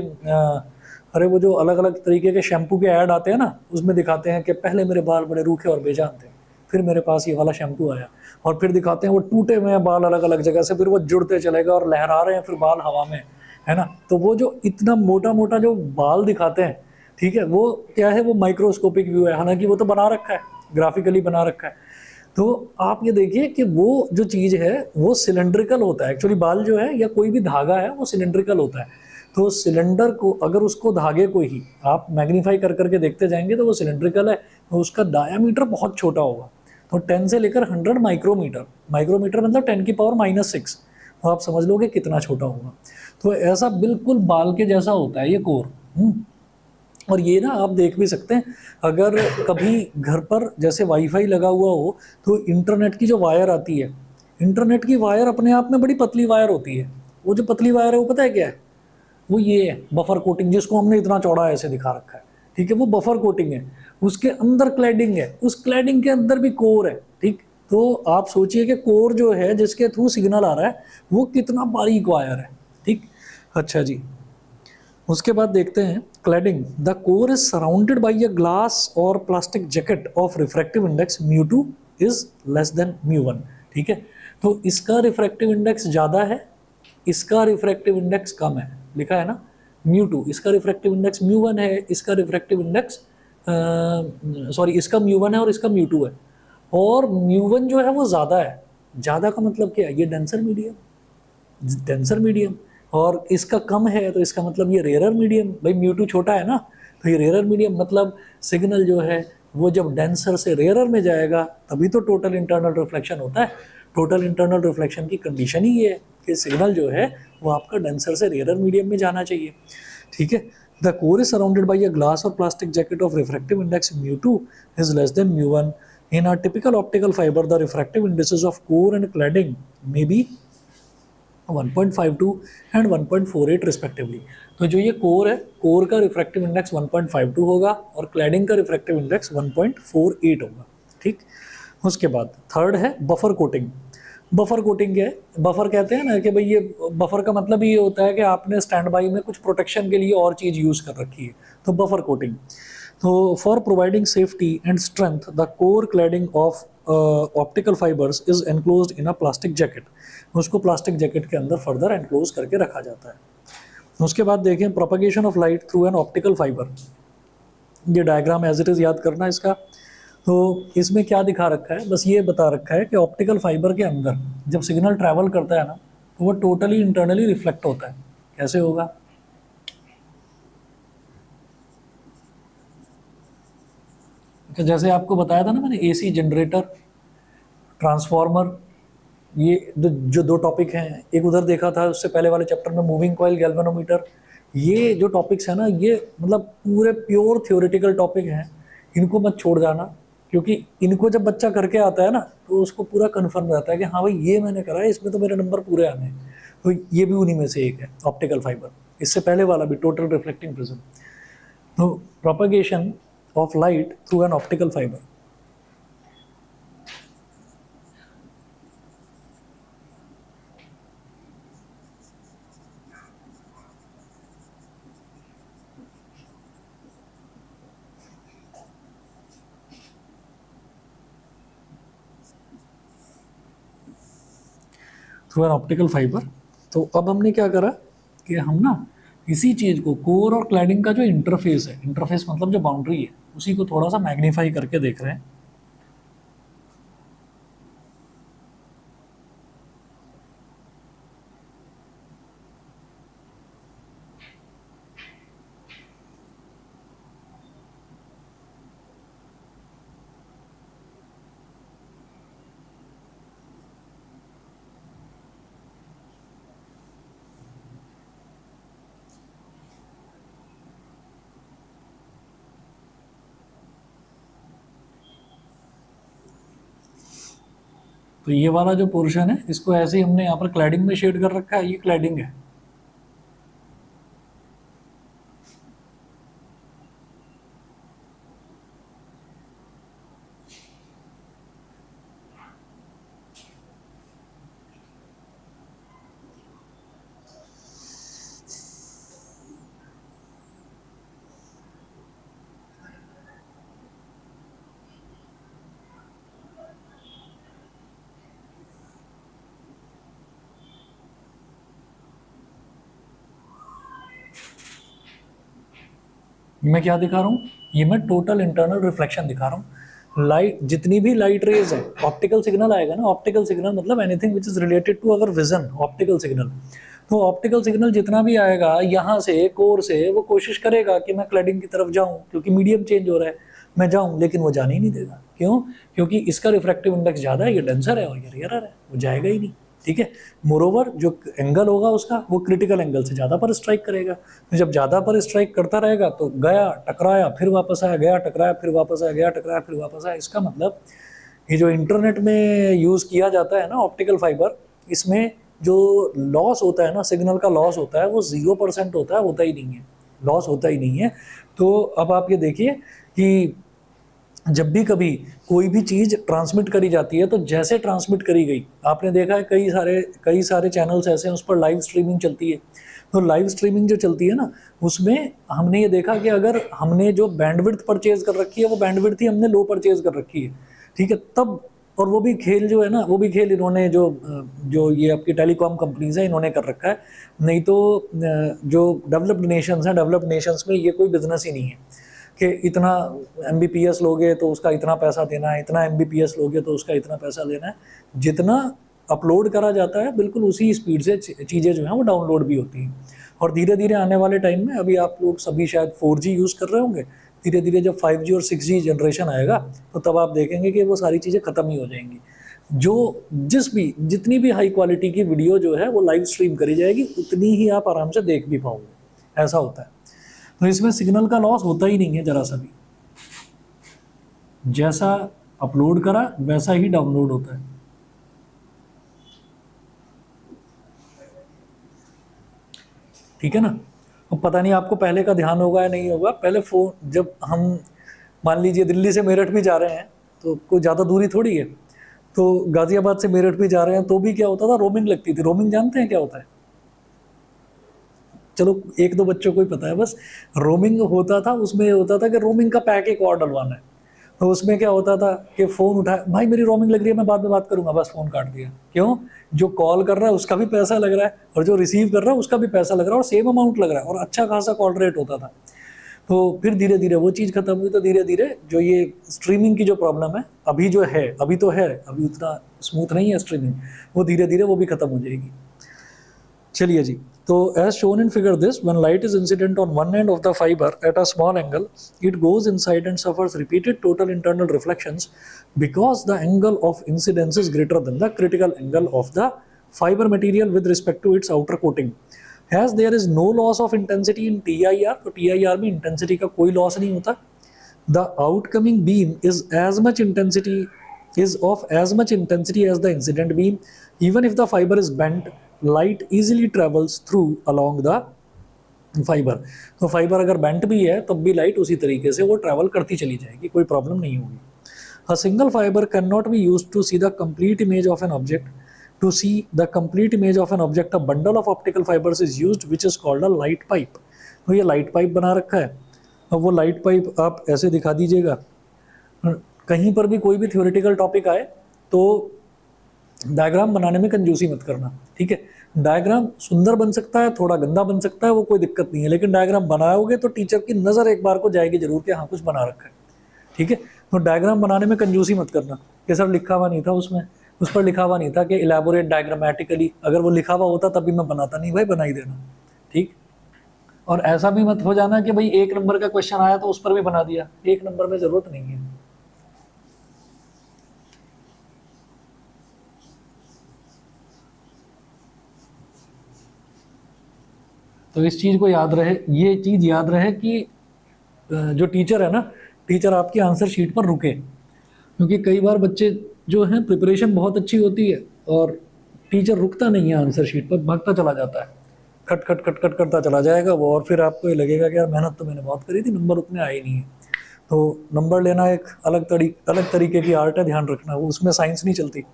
अरे वो जो अलग अलग तरीके के शैम्पू के ऐड आते हैं ना, उसमें दिखाते हैं कि पहले मेरे बाल बड़े रूखे और बेजान थे, फिर मेरे पास ये वाला शैम्पू आया, और फिर दिखाते हैं वो टूटे हुए हैं बाल अलग अलग जगह से, फिर वो जुड़ते चलेगा और लहरा रहे हैं फिर बाल हवा में, है ना। तो वो जो इतना मोटा मोटा जो बाल दिखाते हैं, ठीक है, वो क्या है, वो माइक्रोस्कोपिक व्यू है। हालांकि वो तो बना रखा है, ग्राफिकली बना रखा है। तो आप ये देखिए कि वो जो चीज़ है वो सिलेंड्रिकल होता है। एक्चुअली बाल जो है या कोई भी धागा है वो सिलेंड्रिकल होता है। तो सिलेंडर को अगर उसको धागे को ही आप मैग्नीफाई कर करके देखते जाएंगे तो वो सिलेंड्रिकल है, तो उसका डायामीटर बहुत छोटा होगा। तो 10 से लेकर 100 माइक्रोमीटर, माइक्रोमीटर मतलब 10⁻⁶। तो आप समझ लोगे कितना छोटा होगा। तो ऐसा बिल्कुल बाल के जैसा होता है ये कोर। और ये ना आप देख भी सकते हैं, अगर कभी घर पर जैसे वाईफाई लगा हुआ हो तो इंटरनेट की जो वायर आती है, इंटरनेट की वायर अपने आप में बड़ी पतली वायर होती है। वो जो पतली वायर है वो पता है क्या है, वो ये है बफर कोटिंग, जिसको हमने इतना चौड़ा ऐसे दिखा रखा है, ठीक है, वो बफर कोटिंग है। उसके अंदर क्लैडिंग है, उस क्लैडिंग के अंदर भी कोर है, ठीक। तो आप सोचिए कि कोर जो है जिसके थ्रू सिग्नल आ रहा है वो कितना बारीक वायर है, ठीक। अच्छा जी, उसके बाद देखते हैं cladding. The core is surrounded by a glass और plastic jacket of refractive index μ2 is less than μ1, ठीक है। तो इसका रिफ्रैक्टिव इंडेक्स ज़्यादा है, इसका रिफ्रैक्टिव इंडेक्स कम है, लिखा है ना μ2, इसका रिफ्रैक्टिव इंडेक्स μ1 है, इसका रिफ्रैक्टिव इंडेक्स सॉरी इसका μ1 है और इसका μ2 है। और μ1 जो है वो ज़्यादा है। ज़्यादा का मतलब क्या है, ये डेंसर मीडियम, और इसका कम है तो इसका मतलब ये रेयरर मीडियम। भाई μ2 छोटा है ना, तो ये रेयरर मीडियम मतलब सिग्नल जो है वो जब डेंसर से रेयरर में जाएगा तभी तो टोटल इंटरनल रिफ्लेक्शन होता है। टोटल इंटरनल रिफ्लेक्शन की कंडीशन ही ये है कि सिग्नल जो है वो आपका डेंसर से रेयरर मीडियम में जाना चाहिए, ठीक है। The core is surrounded by a glass और plastic jacket of refractive index μ2 is less than μ1। In a typical optical fiber, the refractive indices of core and cladding may be 1.52 and 1.48 respectively. तो जो ये core है, core का refractive index 1.52 होगा और cladding का refractive index 1.48 होगा। ठीक, उसके बाद थर्ड है बफर कोटिंग। बफर कोटिंग क्या है? बफर कहते हैं ना कि भाई ये बफर का मतलब ये होता है कि आपने स्टैंड बाई में कुछ प्रोटेक्शन के लिए और चीज़ यूज़ कर रखी है, तो बफर कोटिंग। तो for providing safety and strength the core cladding of optical fibres is enclosed in a plastic jacket. उसको प्लास्टिक जैकेट के अंदर फर्दर एनक्लोज करके रखा जाता है। उसके बाद देखें propagation of light through an optical fibre. ये डायग्राम एज इट इज़ याद करना इसका। तो इसमें क्या दिखा रखा है, बस ये बता रखा है कि ऑप्टिकल फाइबर के अंदर जब सिग्नल ट्रैवल करता है ना, तो वो टोटली इंटरनली रिफ्लेक्ट होता है। कैसे होगा? तो जैसे आपको बताया था ना मैंने, एसी जनरेटर, ट्रांसफार्मर, ये जो दो टॉपिक हैं, एक उधर देखा था उससे पहले वाले चैप्टर में मूविंग कॉइल, गैल्वेनोमीटर। ये जो टॉपिक्स हैं ना, ये मतलब पूरे प्योर थ्योरेटिकल टॉपिक हैं, इनको मत छोड़ जाना, क्योंकि इनको जब बच्चा करके आता है ना तो उसको पूरा कन्फर्म रहता है कि हाँ भाई ये मैंने करा है, इसमें तो मेरे नंबर पूरे आने हैं। तो ये भी उन्हीं में से एक है, ऑप्टिकल फाइबर। इससे पहले वाला भी टोटल रिफ्लेक्टिंग प्रिज्म। तो propagation of light through an optical fibre. Through an optical fibre. तो अब हमने क्या करा कि हम ना इसी चीज़ को, कोर और क्लैडिंग का जो इंटरफेस है, इंटरफेस मतलब जो बाउंड्री है, उसी को थोड़ा सा मैग्नीफाई करके देख रहे हैं। तो ये वाला जो पोर्शन है, इसको ऐसे ही हमने यहाँ पर क्लैडिंग में शेड कर रखा है, ये क्लैडिंग है। मैं क्या दिखा रहा हूँ? ये मैं टोटल इंटरनल रिफ्लेक्शन दिखा रहा हूँ। लाइट, जितनी भी लाइट रेज है, ऑप्टिकल सिग्नल आएगा ना, ऑप्टिकल सिग्नल मतलब anything which is related to our vision, optical signal. तो ऑप्टिकल सिग्नल जितना भी आएगा यहाँ से, कोर से, वो कोशिश करेगा कि मैं क्लैडिंग की तरफ जाऊँ, क्योंकि मीडियम चेंज हो रहा है, मैं जाऊँ, लेकिन वो जाने ही नहीं देगा। क्यों? क्योंकि इसका रिफ्रैक्टिव इंडेक्स ज़्यादा है, ये डेंसर है और ये रेयरर है, वो जाएगा ही नहीं। ठीक है। मोरोवर जो एंगल होगा उसका, वो क्रिटिकल एंगल से ज़्यादा पर स्ट्राइक करेगा। तो जब ज़्यादा पर स्ट्राइक करता रहेगा तो गया, टकराया, फिर वापस आया, गया, टकराया, फिर वापस आया, गया, टकराया, फिर वापस आया। इसका मतलब ये जो इंटरनेट में यूज़ किया जाता है ना ऑप्टिकल फाइबर, इसमें जो लॉस होता है ना, सिग्नल का लॉस होता है, वो 0% होता है, होता ही नहीं है, लॉस होता ही नहीं है। तो अब आप ये देखिए कि जब भी कभी कोई भी चीज़ ट्रांसमिट करी जाती है, तो जैसे ट्रांसमिट करी गई, आपने देखा है कई सारे चैनल्स ऐसे हैं उस पर लाइव स्ट्रीमिंग चलती है। तो लाइव स्ट्रीमिंग जो चलती है ना, उसमें हमने ये देखा कि अगर हमने जो बैंडविड्थ परचेज कर रखी है, वो बैंडविड्थ ही हमने लो परचेज कर रखी है। ठीक है, तब, और वो भी खेल जो है ना, वो भी खेल इन्होंने जो ये आपकी टेलीकॉम कंपनीज है, इन्होंने कर रखा है। नहीं तो जो डेवलप्ड नेशंस हैं, डेवलप्ड नेशंस में ये कोई बिजनेस ही नहीं है कि इतना MBPS लोगे तो उसका इतना पैसा देना है, इतना MBPS लोगे तो उसका इतना पैसा देना है। जितना अपलोड करा जाता है, बिल्कुल उसी स्पीड से चीज़ें जो हैं वो डाउनलोड भी होती हैं। और धीरे धीरे आने वाले टाइम में, अभी आप लोग सभी शायद 4G यूज़ कर रहे होंगे, धीरे धीरे जब 5G और 6G जनरेशन आएगा, तो तब आप देखेंगे कि वो सारी चीज़ें ख़त्म ही हो जाएंगी। जितनी भी हाई क्वालिटी की वीडियो जो है वो लाइव स्ट्रीम करी जाएगी, उतनी ही आप आराम से देख भी पाओगे। ऐसा होता है। तो इसमें सिग्नल का लॉस होता ही नहीं है जरा सा भी, जैसा अपलोड करा वैसा ही डाउनलोड होता है। ठीक है ना। अब पता नहीं आपको पहले का ध्यान होगा या नहीं होगा, पहले फ़ोन जब हम मान लीजिए दिल्ली से मेरठ भी जा रहे हैं तो कोई ज़्यादा दूरी थोड़ी है, तो गाज़ियाबाद से मेरठ भी जा रहे हैं तो भी क्या होता था, रोमिंग लगती थी। रोमिंग जानते हैं क्या होता है? चलो एक दो बच्चों को ही पता है बस। रोमिंग होता था, उसमें ये होता था कि रोमिंग का पैक एक और डलवाना है। तो उसमें क्या होता था कि फ़ोन उठाया, भाई मेरी रोमिंग लग रही है, मैं बाद में बात करूंगा, बस फ़ोन काट दिया। क्यों? जो कॉल कर रहा है उसका भी पैसा लग रहा है और जो रिसीव कर रहा है उसका भी पैसा लग रहा है और सेम अमाउंट लग रहा है और अच्छा खासा कॉल रेट होता था। तो फिर धीरे धीरे वो चीज़ खत्म हुई, तो धीरे धीरे जो ये स्ट्रीमिंग की जो प्रॉब्लम है अभी जो है, अभी तो है, अभी उतना स्मूथ नहीं है स्ट्रीमिंग, वो धीरे धीरे वो भी खत्म हो जाएगी। चलिए जी, तो as shown in figure this, when light is incident on one end of the fiber at a small angle, it goes inside and suffers repeated total internal reflections because the angle of incidence is greater than the critical angle of the fiber material with respect to its outer coating. As there is no loss of intensity in TIR, तो TIR में intensity का कोई loss नहीं होता. The outcoming beam is of as much intensity as the incident beam. Even if the fiber is bent, light easily travels through along the fibre. तो fibre अगर bent भी है तब भी लाइट उसी तरीके से वो ट्रैवल करती चली जाएगी, कोई प्रॉब्लम नहीं होगी। A single fibre can not be used to see the complete image of an object. To see the complete image of an object a bundle of optical fibres is used which is called a light pipe. तो ये light pipe बना रखा है। अब वो light pipe आप ऐसे दिखा दीजिएगा, कहीं पर भी कोई भी थ्योरेटिकल टॉपिक आए तो डायग्राम बनाने में कंजूसी मत करना, ठीक है। डायग्राम सुंदर बन सकता है, थोड़ा गंदा बन सकता है, वो कोई दिक्कत नहीं है, लेकिन डायग्राम बनाओगे तो टीचर की नज़र एक बार को जाएगी जरूर कि हाँ कुछ बना रखा है, ठीक है। तो डायग्राम बनाने में कंजूसी मत करना कि सर लिखा हुआ नहीं था उसमें, उस पर लिखा हुआ नहीं था कि इलेबोरेट डायग्रामेटिकली, अगर वो लिखा हुआ होता तभी मैं बनाता, नहीं भाई बना ही देना, ठीक। और ऐसा भी मत हो जाना कि भाई 1 नंबर का क्वेश्चन आया तो उस पर भी बना दिया, 1 नंबर में ज़रूरत नहीं है। तो इस चीज़ को याद रहे, ये चीज़ याद रहे कि जो टीचर है ना, टीचर आपकी आंसर शीट पर रुके, क्योंकि कई बार बच्चे जो हैं प्रिपरेशन बहुत अच्छी होती है और टीचर रुकता नहीं है आंसर शीट पर, भागता चला जाता है, खट खट खट खट करता चला जाएगा वो, और फिर आपको ये लगेगा कि यार मेहनत तो मैंने बहुत करी थी, नंबर उतने आए नहीं है। तो नंबर लेना एक अलग तरीके की आर्ट है, ध्यान रखना, वो उसमें साइंस नहीं चलती।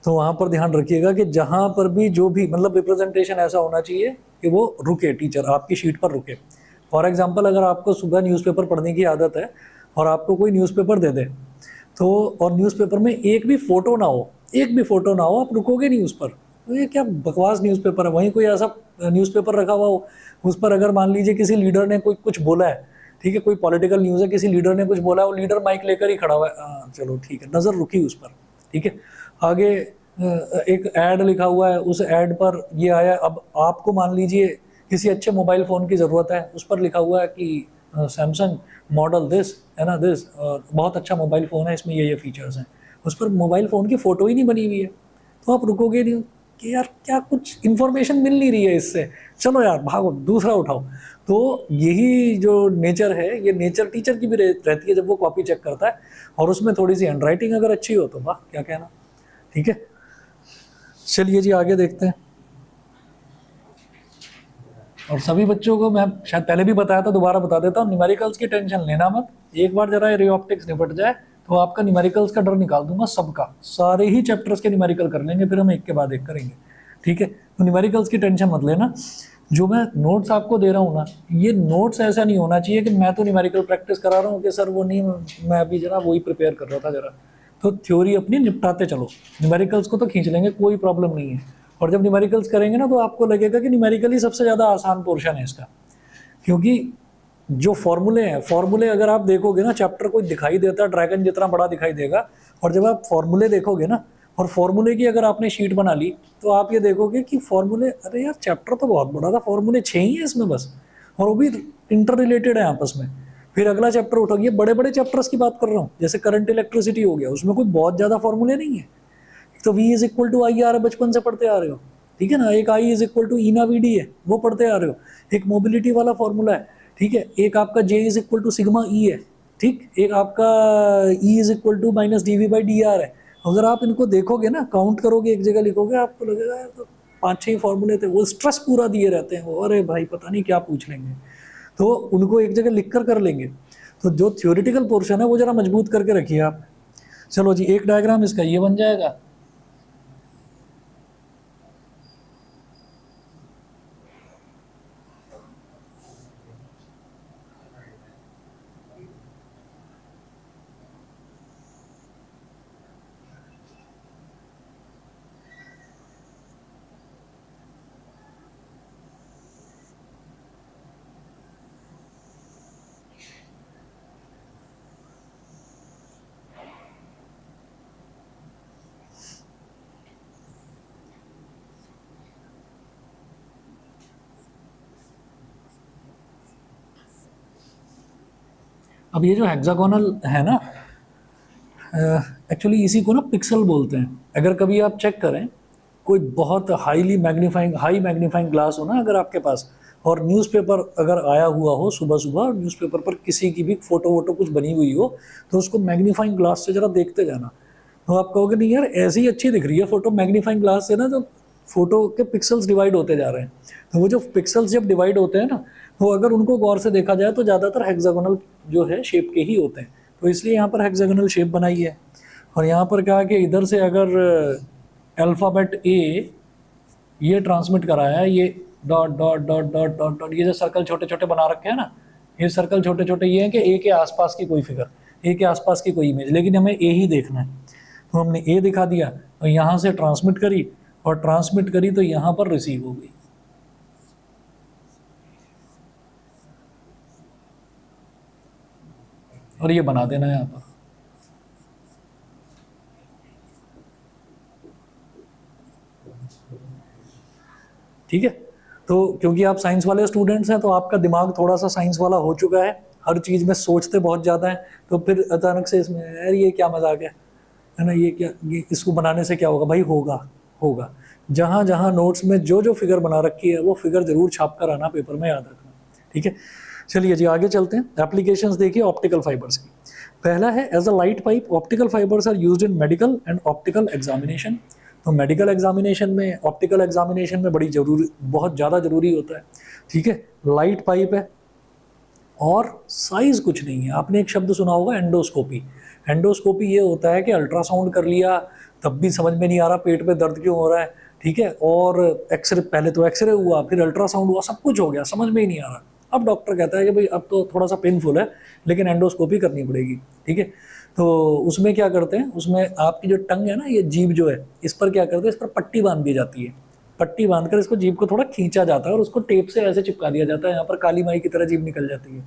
तो वहाँ पर ध्यान रखिएगा कि जहाँ पर भी जो भी मतलब रिप्रेजेंटेशन ऐसा होना चाहिए कि वो रुके, टीचर आपकी शीट पर रुके। फॉर एग्जांपल अगर आपको सुबह न्यूज़पेपर पढ़ने की आदत है और आपको कोई न्यूज़पेपर दे दे तो, और न्यूज़पेपर में एक भी फ़ोटो ना हो, आप रुकोगे नहीं उस पर, तो ये क्या बकवास न्यूज़पेपर है। वहीं कोई ऐसा न्यूज़पेपर रखा हुआ हो, उस पर अगर मान लीजिए किसी लीडर ने कोई कुछ बोला है, ठीक है, कोई पॉलिटिकल न्यूज़ है, किसी लीडर ने कुछ बोला है, वो लीडर माइक लेकर ही खड़ा हुआ है, चलो ठीक है, नज़र रुकी उस पर, ठीक है। आगे एक ऐड लिखा हुआ है, उस ऐड पर ये आया, अब आपको मान लीजिए किसी अच्छे मोबाइल फ़ोन की ज़रूरत है, उस पर लिखा हुआ है कि सैमसंग मॉडल दिस है ना, दिस, और बहुत अच्छा मोबाइल फ़ोन है, इसमें ये फीचर्स हैं, उस पर मोबाइल फ़ोन की फ़ोटो ही नहीं बनी हुई है, तो आप रुकोगे नहीं कि यार क्या कुछ इन्फॉर्मेशन मिल नहीं रही है इससे, चलो यार भागो दूसरा उठाओ। तो यही जो नेचर है, ये नेचर टीचर की भी रहती है जब वो कॉपी चेक करता है और उसमें थोड़ी सी हैंड राइटिंग अगर अच्छी हो तो वाह क्या कहना, ठीक है। चलिए जी आगे देखते हैं। और सभी बच्चों को मैं शायद पहले भी बताया था, दोबारा बता देता हूँ, न्यूमेरिकल्स की टेंशन लेना मत, एक बार जरा रे ऑप्टिक्स निपट जाए तो आपका न्यूमेरिकल्स का डर निकाल दूंगा सबका, सारे ही चैप्टर्स के न्यूमेरिकल कर लेंगे, फिर हम एक के बाद एक करेंगे, ठीक है। तो न्यूमेरिकल्स की टेंशन मत लेना। जो मैं नोट्स आपको दे रहा हूँ ना, ये नोट्स ऐसा नहीं होना चाहिए कि मैं तो न्यूमेरिकल प्रैक्टिस करा रहा हूँ कि सर वो नहीं, मैं अभी जरा वही प्रिपेयर कर रहा था जरा, तो थ्योरी अपनी निपटाते चलो, न्यूमेरिकल्स को तो खींच लेंगे, कोई प्रॉब्लम नहीं है। और जब न्यूमेरिकल्स करेंगे ना तो आपको लगेगा कि न्यूमेरिकल ही सबसे ज़्यादा आसान पोर्शन है इसका, क्योंकि जो फॉर्मूले हैं, फॉर्मूले अगर आप देखोगे ना, चैप्टर कोई दिखाई देता है ड्रैगन जितना बड़ा दिखाई देगा, और जब आप फॉर्मूले देखोगे ना, और फॉर्मूले की अगर आपने शीट बना ली तो आप ये देखोगे कि फॉर्मूले, अरे यार चैप्टर तो बहुत बड़ा था, फॉर्मूले 6 ही है इसमें बस, और वो भी इंटर रिलेटेड है आपस में। फिर अगला चैप्टर उठोगे, बड़े बड़े चैप्टर्स की बात कर रहा हूँ, जैसे करंट इलेक्ट्रिसिटी हो गया, उसमें कोई बहुत ज़्यादा फॉर्मूले नहीं है, तो V is equal to I R बचपन से पढ़ते आ रहे हो, ठीक है ना, एक I is equal to n A V D है, वो पढ़ते आ रहे हो, एक मोबिलिटी वाला फॉर्मूला है, ठीक है, एक आपका J is equal to sigma E है, ठीक, एक आपका E is equal to minus d v by d r है। अगर आप इनको देखोगे ना, काउंट करोगे, एक जगह लिखोगे, आपको लगेगा यार तो 5-6 फॉर्मूले थे, वो स्ट्रेस पूरा दिए रहते हैं वो, अरे भाई पता नहीं क्या पूछ लेंगे, तो उनको एक जगह लिख कर लेंगे। तो जो थ्योरेटिकल पोर्शन है वो जरा मजबूत करके रखिए आप। चलो जी, एक डायग्राम इसका ये बन जाएगा। अब ये जो हेक्सागोनल है ना, एक्चुअली इसी को ना पिक्सल बोलते हैं। अगर कभी आप चेक करें, कोई बहुत हाई मैग्नीफाइंग ग्लास हो ना अगर आपके पास, और न्यूज़पेपर अगर आया हुआ हो सुबह सुबह, न्यूज़पेपर पर किसी की भी फोटो वोटो कुछ बनी हुई हो, तो उसको मैग्नीफाइंग ग्लास से ज़रा देखते जाना, तो आप कहोगे नहीं यार ऐसी ही अच्छी दिख रही है फोटो, मैग्नीफाइंग ग्लास से ना जो फोटो के पिक्सल्स डिवाइड होते जा रहे हैं, तो वो जो पिक्सल्स जब डिवाइड होते हैं ना, तो अगर उनको गौर से देखा जाए तो ज़्यादातर हेक्सागोनल जो है शेप के ही होते हैं, तो इसलिए यहाँ पर हेक्सागोनल शेप बनाई है। और यहाँ पर कहा कि इधर से अगर अल्फ़ाबेट ए ये ट्रांसमिट कराया है, ये dot dot dot dot dot dot, ये जो सर्कल छोटे छोटे बना रखे हैं ना, ये सर्कल छोटे छोटे ये हैं कि ए के आसपास की कोई फिगर, ए के आसपास की कोई इमेज, लेकिन हमें ए ही देखना है, तो हमने ए दिखा दिया और यहाँ से ट्रांसमिट करी, और ट्रांसमिट करी तो यहाँ पर रिसीव हो गई। और ये बना देना है यहाँ पर। ठीक है, तो क्योंकि आप साइंस वाले स्टूडेंट्स हैं तो आपका दिमाग थोड़ा सा साइंस वाला हो चुका है, हर चीज़ में सोचते बहुत ज़्यादा है, तो फिर अचानक से इसमें यार ये क्या मजाक है ना, ये क्या, ये इसको बनाने से क्या होगा भाई, होगा होगा। जहाँ जहाँ नोट्स में जो जो फिगर बना रखी है वो फिगर जरूर छाप कर आना पेपर में, याद रखना। ठीक है, चलिए जी आगे चलते हैं। एप्लीकेशंस देखिए ऑप्टिकल फाइबर्स की। पहला है as a light pipe optical fibres are used in medical and optical examination. तो मेडिकल एग्जामिनेशन में, ऑप्टिकल एग्जामिनेशन में बहुत ज़्यादा जरूरी होता है। ठीक है, लाइट पाइप है और साइज कुछ नहीं है। आपने एक शब्द सुना होगा एंडोस्कोपी। एंडोस्कोपी ये होता है कि अल्ट्रासाउंड कर लिया तब भी समझ में नहीं आ रहा पेट में दर्द क्यों हो रहा है, ठीक है, और एक्सरे, पहले तो एक्सरे हुआ फिर अल्ट्रासाउंड हुआ, सब कुछ हो गया, समझ में ही नहीं आ रहा। अब डॉक्टर कहता है कि भाई अब तो थोड़ा सा पेनफुल है लेकिन एंडोस्कोपी करनी पड़ेगी। ठीक है, तो उसमें क्या करते हैं, उसमें आपकी जो टंग है ना, ये जीभ जो है, इस पर क्या करते हैं, इस पर पट्टी बांध दी जाती है। पट्टी बांधकर इसको जीभ को थोड़ा खींचा जाता है और उसको टेप से ऐसे चिपका दिया जाता है, यहाँ पर काली माई की तरह जीभ निकल जाती है।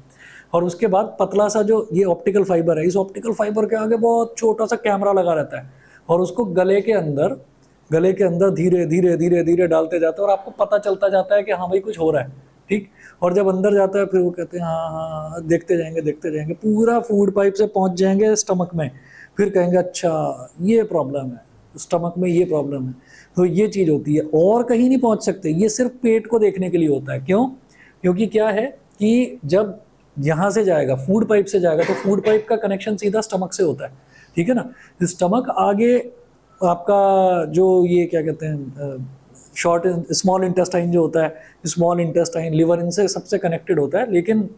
और उसके बाद पतला सा जो ये ऑप्टिकल फाइबर है, इस ऑप्टिकल फाइबर के आगे बहुत छोटा सा कैमरा लगा रहता है और उसको गले के अंदर धीरे धीरे धीरे धीरे डालते जाते हैं और आपको पता चलता जाता है कि हाँ भाई कुछ हो रहा है। ठीक, और जब अंदर जाता है फिर वो कहते हैं हाँ हाँ हाँ, देखते जाएंगे पूरा फूड पाइप से पहुंच जाएंगे स्टमक में, फिर कहेंगे अच्छा ये प्रॉब्लम है, स्टमक में ये प्रॉब्लम है। तो ये चीज़ होती है, और कहीं नहीं पहुंच सकते, ये सिर्फ पेट को देखने के लिए होता है। क्यों? क्योंकि क्या है कि जब यहाँ से जाएगा, फूड पाइप से जाएगा, तो फूड पाइप का कनेक्शन सीधा स्टमक से होता है। ठीक है ना, स्टमक आगे आपका जो ये क्या कहते हैं स्मॉल इंटेस्टाइन जो होता है, स्मॉल इंटेस्टाइन, लिवर, इनसे सबसे कनेक्टेड होता है, लेकिन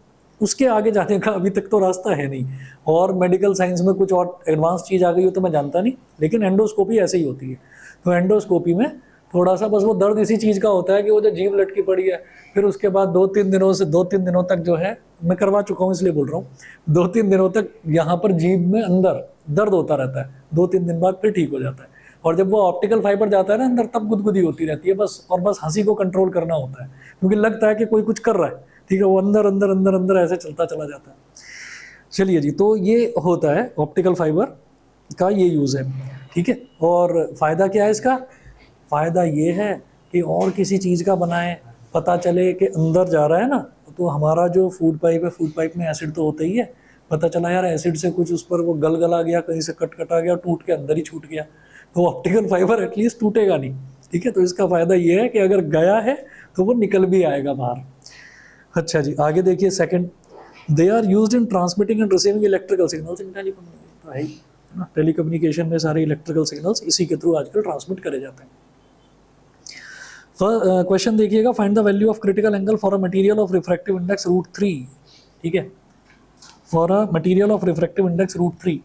उसके आगे जाने का अभी तक तो रास्ता है नहीं। और मेडिकल साइंस में कुछ और एडवांस चीज़ आ गई हो तो मैं जानता नहीं, लेकिन एंडोस्कोपी ऐसे ही होती है। तो एंडोस्कोपी में थोड़ा सा बस वो दर्द इसी चीज़ का होता है कि वो जो जीभ लटकी पड़ी है, फिर उसके बाद 2-3 दिनों तक जो है, मैं करवा चुका हूँ इसलिए बोल रहा हूँ, 2-3 दिनों तक यहाँ पर जीभ में अंदर दर्द होता रहता है, 2-3 दिन बाद फिर ठीक हो जाता है। और जब वो ऑप्टिकल फाइबर जाता है ना अंदर, तब गुदगुदी होती रहती है बस, और बस हंसी को कंट्रोल करना होता है क्योंकि लगता है कि कोई कुछ कर रहा है। ठीक है, वो अंदर अंदर अंदर अंदर ऐसे चलता चला जाता है। चलिए जी, तो ये होता है ऑप्टिकल फाइबर का ये यूज़ है। ठीक है, और फ़ायदा क्या है इसका? फ़ायदा ये है कि और किसी चीज़ का बनाए, पता चले कि अंदर जा रहा है ना, तो हमारा जो फूड पाइप है, फूड पाइप में एसिड तो होता ही है, पता चला यार एसिड से कुछ उस पर वो गल गया, कहीं से कट आ गया, टूट के अंदर ही छूट गया, तो ऑप्टिकल फाइबर एटलीस्ट टूटेगा नहीं। ठीक है, तो इसका फ़ायदा ये है कि अगर गया है तो वो निकल भी आएगा बाहर। अच्छा जी, आगे देखिए second, they are used in transmitting and receiving electrical signals in telecommunication. तो है ही ना, टेलीकम्युनिकेशन में सारे इलेक्ट्रिकल सिग्नल्स इसी के थ्रू आजकल ट्रांसमिट करे जाते हैं। क्वेश्चन देखिएगा, find the value of critical angle for a material of refractive index √3, ठीक है, for a material of refractive index √3।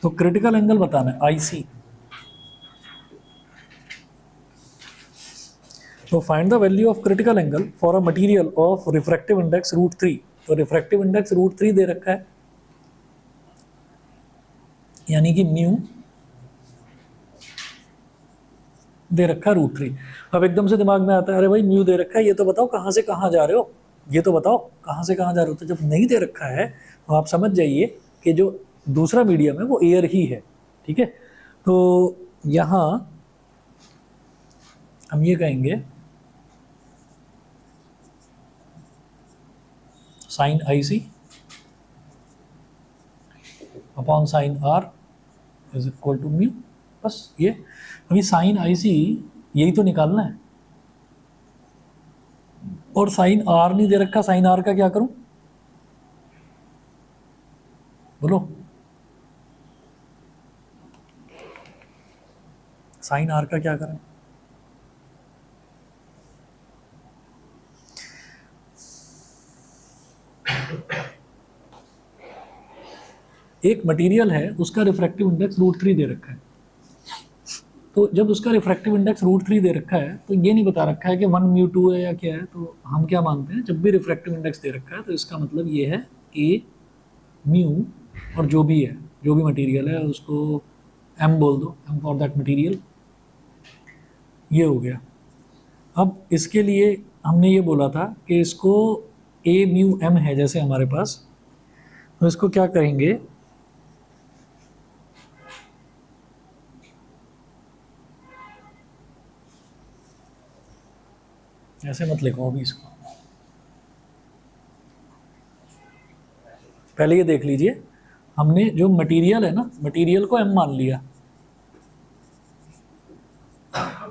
तो क्रिटिकल एंगल बताना है IC। तो find the value of critical angle for a material of refractive index √3। तो refractive index √3 दे रखा है, यानी कि म्यू दे रखा है √3। अब एकदम से दिमाग में आता है, अरे भाई म्यू दे रखा है, ये तो बताओ कहाँ से कहाँ जा रहे हो, ये तो बताओ कहाँ से कहाँ जा रहे हो। तो जब नहीं दे रखा है तो आप समझ जाइए कि जो दूसरा मीडियम है वो एयर ही है, ठीक है। तो यहाँ हम ये कहेंगे sine IC upon sine R is equal to mu, बस ये। अभी साइन IC यही तो निकालना है, और साइन R नहीं दे रखा, साइन R का क्या करूं बोलो, साइन R का क्या करें। एक मटेरियल है, उसका रिफ्रैक्टिव इंडेक्स √3 दे रखा है। तो जब उसका रिफ्रैक्टिव इंडेक्स √3 दे रखा है तो ये नहीं बता रखा है कि 1 म्यू 2 है या क्या है। तो हम क्या मानते हैं, जब भी रिफ्रैक्टिव इंडेक्स दे रखा है तो इसका मतलब ये है A म्यू, और जो भी है, जो भी मटेरियल है उसको M बोल दो, M फॉर दैट मटेरियल, ये हो गया। अब इसके लिए हमने ये बोला था कि इसको A म्यू M है जैसे हमारे पास, तो इसको क्या कहेंगे, ऐसे मत लिखो अभी इसको, पहले ये देख लीजिए, हमने जो मटेरियल है ना, मटेरियल को M मान लिया,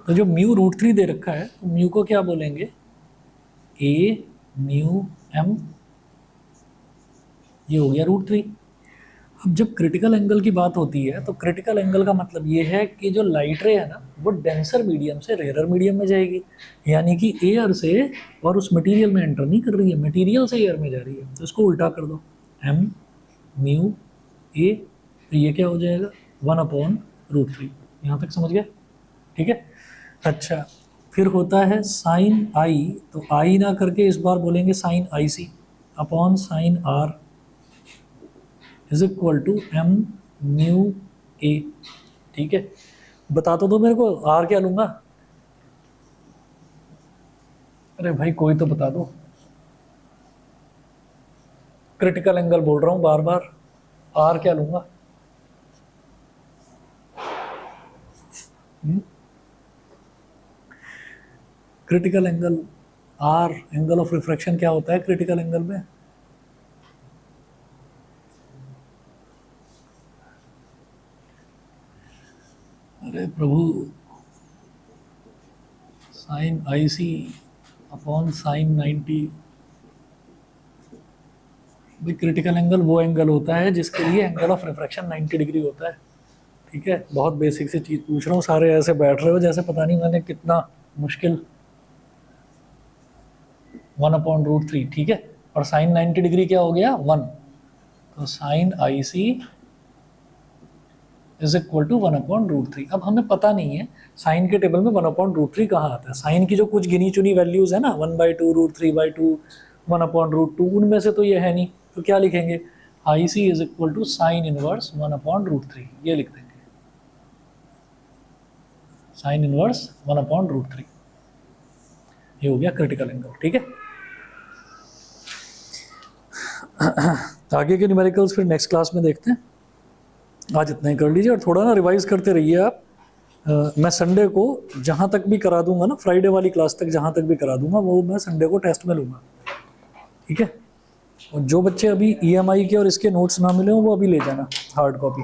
तो जो म्यू √3 दे रखा है तो म्यू को क्या बोलेंगे, A म्यू M, ये हो गया √3। अब जब क्रिटिकल एंगल की बात होती है तो क्रिटिकल एंगल का मतलब ये है कि जो लाइट रे है ना वो डेंसर मीडियम से रेयर मीडियम में जाएगी, यानी कि एयर से और उस मटेरियल में एंटर नहीं कर रही है, मटेरियल से एयर में जा रही है। तो इसको उल्टा कर दो, M म्यू A, तो ये क्या हो जाएगा 1/√3। यहाँ तक समझ गए, ठीक है। अच्छा, फिर होता है साइन I, तो I ना करके इस बार बोलेंगे sine IC upon sine R is equal to M mu A, ठीक है। बता तो दो मेरे को R क्या लूंगा, अरे भाई कोई तो बता दो, क्रिटिकल एंगल बोल रहा हूं बार बार, R क्या लूंगा। Critical angle R, angle of refraction क्या होता है क्रिटिकल एंगल में, अरे प्रभु, साइन IC अपॉन साइन 90। भाई क्रिटिकल एंगल वो एंगल होता है जिसके लिए एंगल ऑफ रिफ्रैक्शन 90 डिग्री होता है, ठीक है। बहुत बेसिक सी चीज़ पूछ रहा हूँ, सारे ऐसे बैठ रहे हो जैसे पता नहीं मैंने कितना मुश्किल, 1/√3, ठीक है। और साइन 90 डिग्री क्या हो गया 1, तो sine IC is equal to 1/√3। अब हमें पता नहीं है साइन के टेबल में 1/√3 कहाँ आता है। साइन की जो कुछ गिनी चुनी वैल्यूज़ है ना, 1/2 √3/2 1/√2, उनमें से तो ये है नहीं, तो क्या लिखेंगे, IC is equal to sine inverse 1/√3, ये लिख देंगे, साइन इनवर्स 1/√3, ये हो गया क्रिटिकल एंगल, ठीक है। आगे के न्यूमेरिकल्स फिर नेक्स्ट क्लास में देखते हैं, आज इतना ही कर लीजिए और थोड़ा ना रिवाइज करते रहिए आप। मैं संडे को जहाँ तक भी करा दूंगा ना, फ्राइडे वाली क्लास तक जहाँ तक भी करा दूंगा वो मैं संडे को टेस्ट में लूँगा, ठीक है। और जो बच्चे अभी EMI के और इसके नोट्स ना मिले हो वो अभी ले जाना हार्ड कॉपी।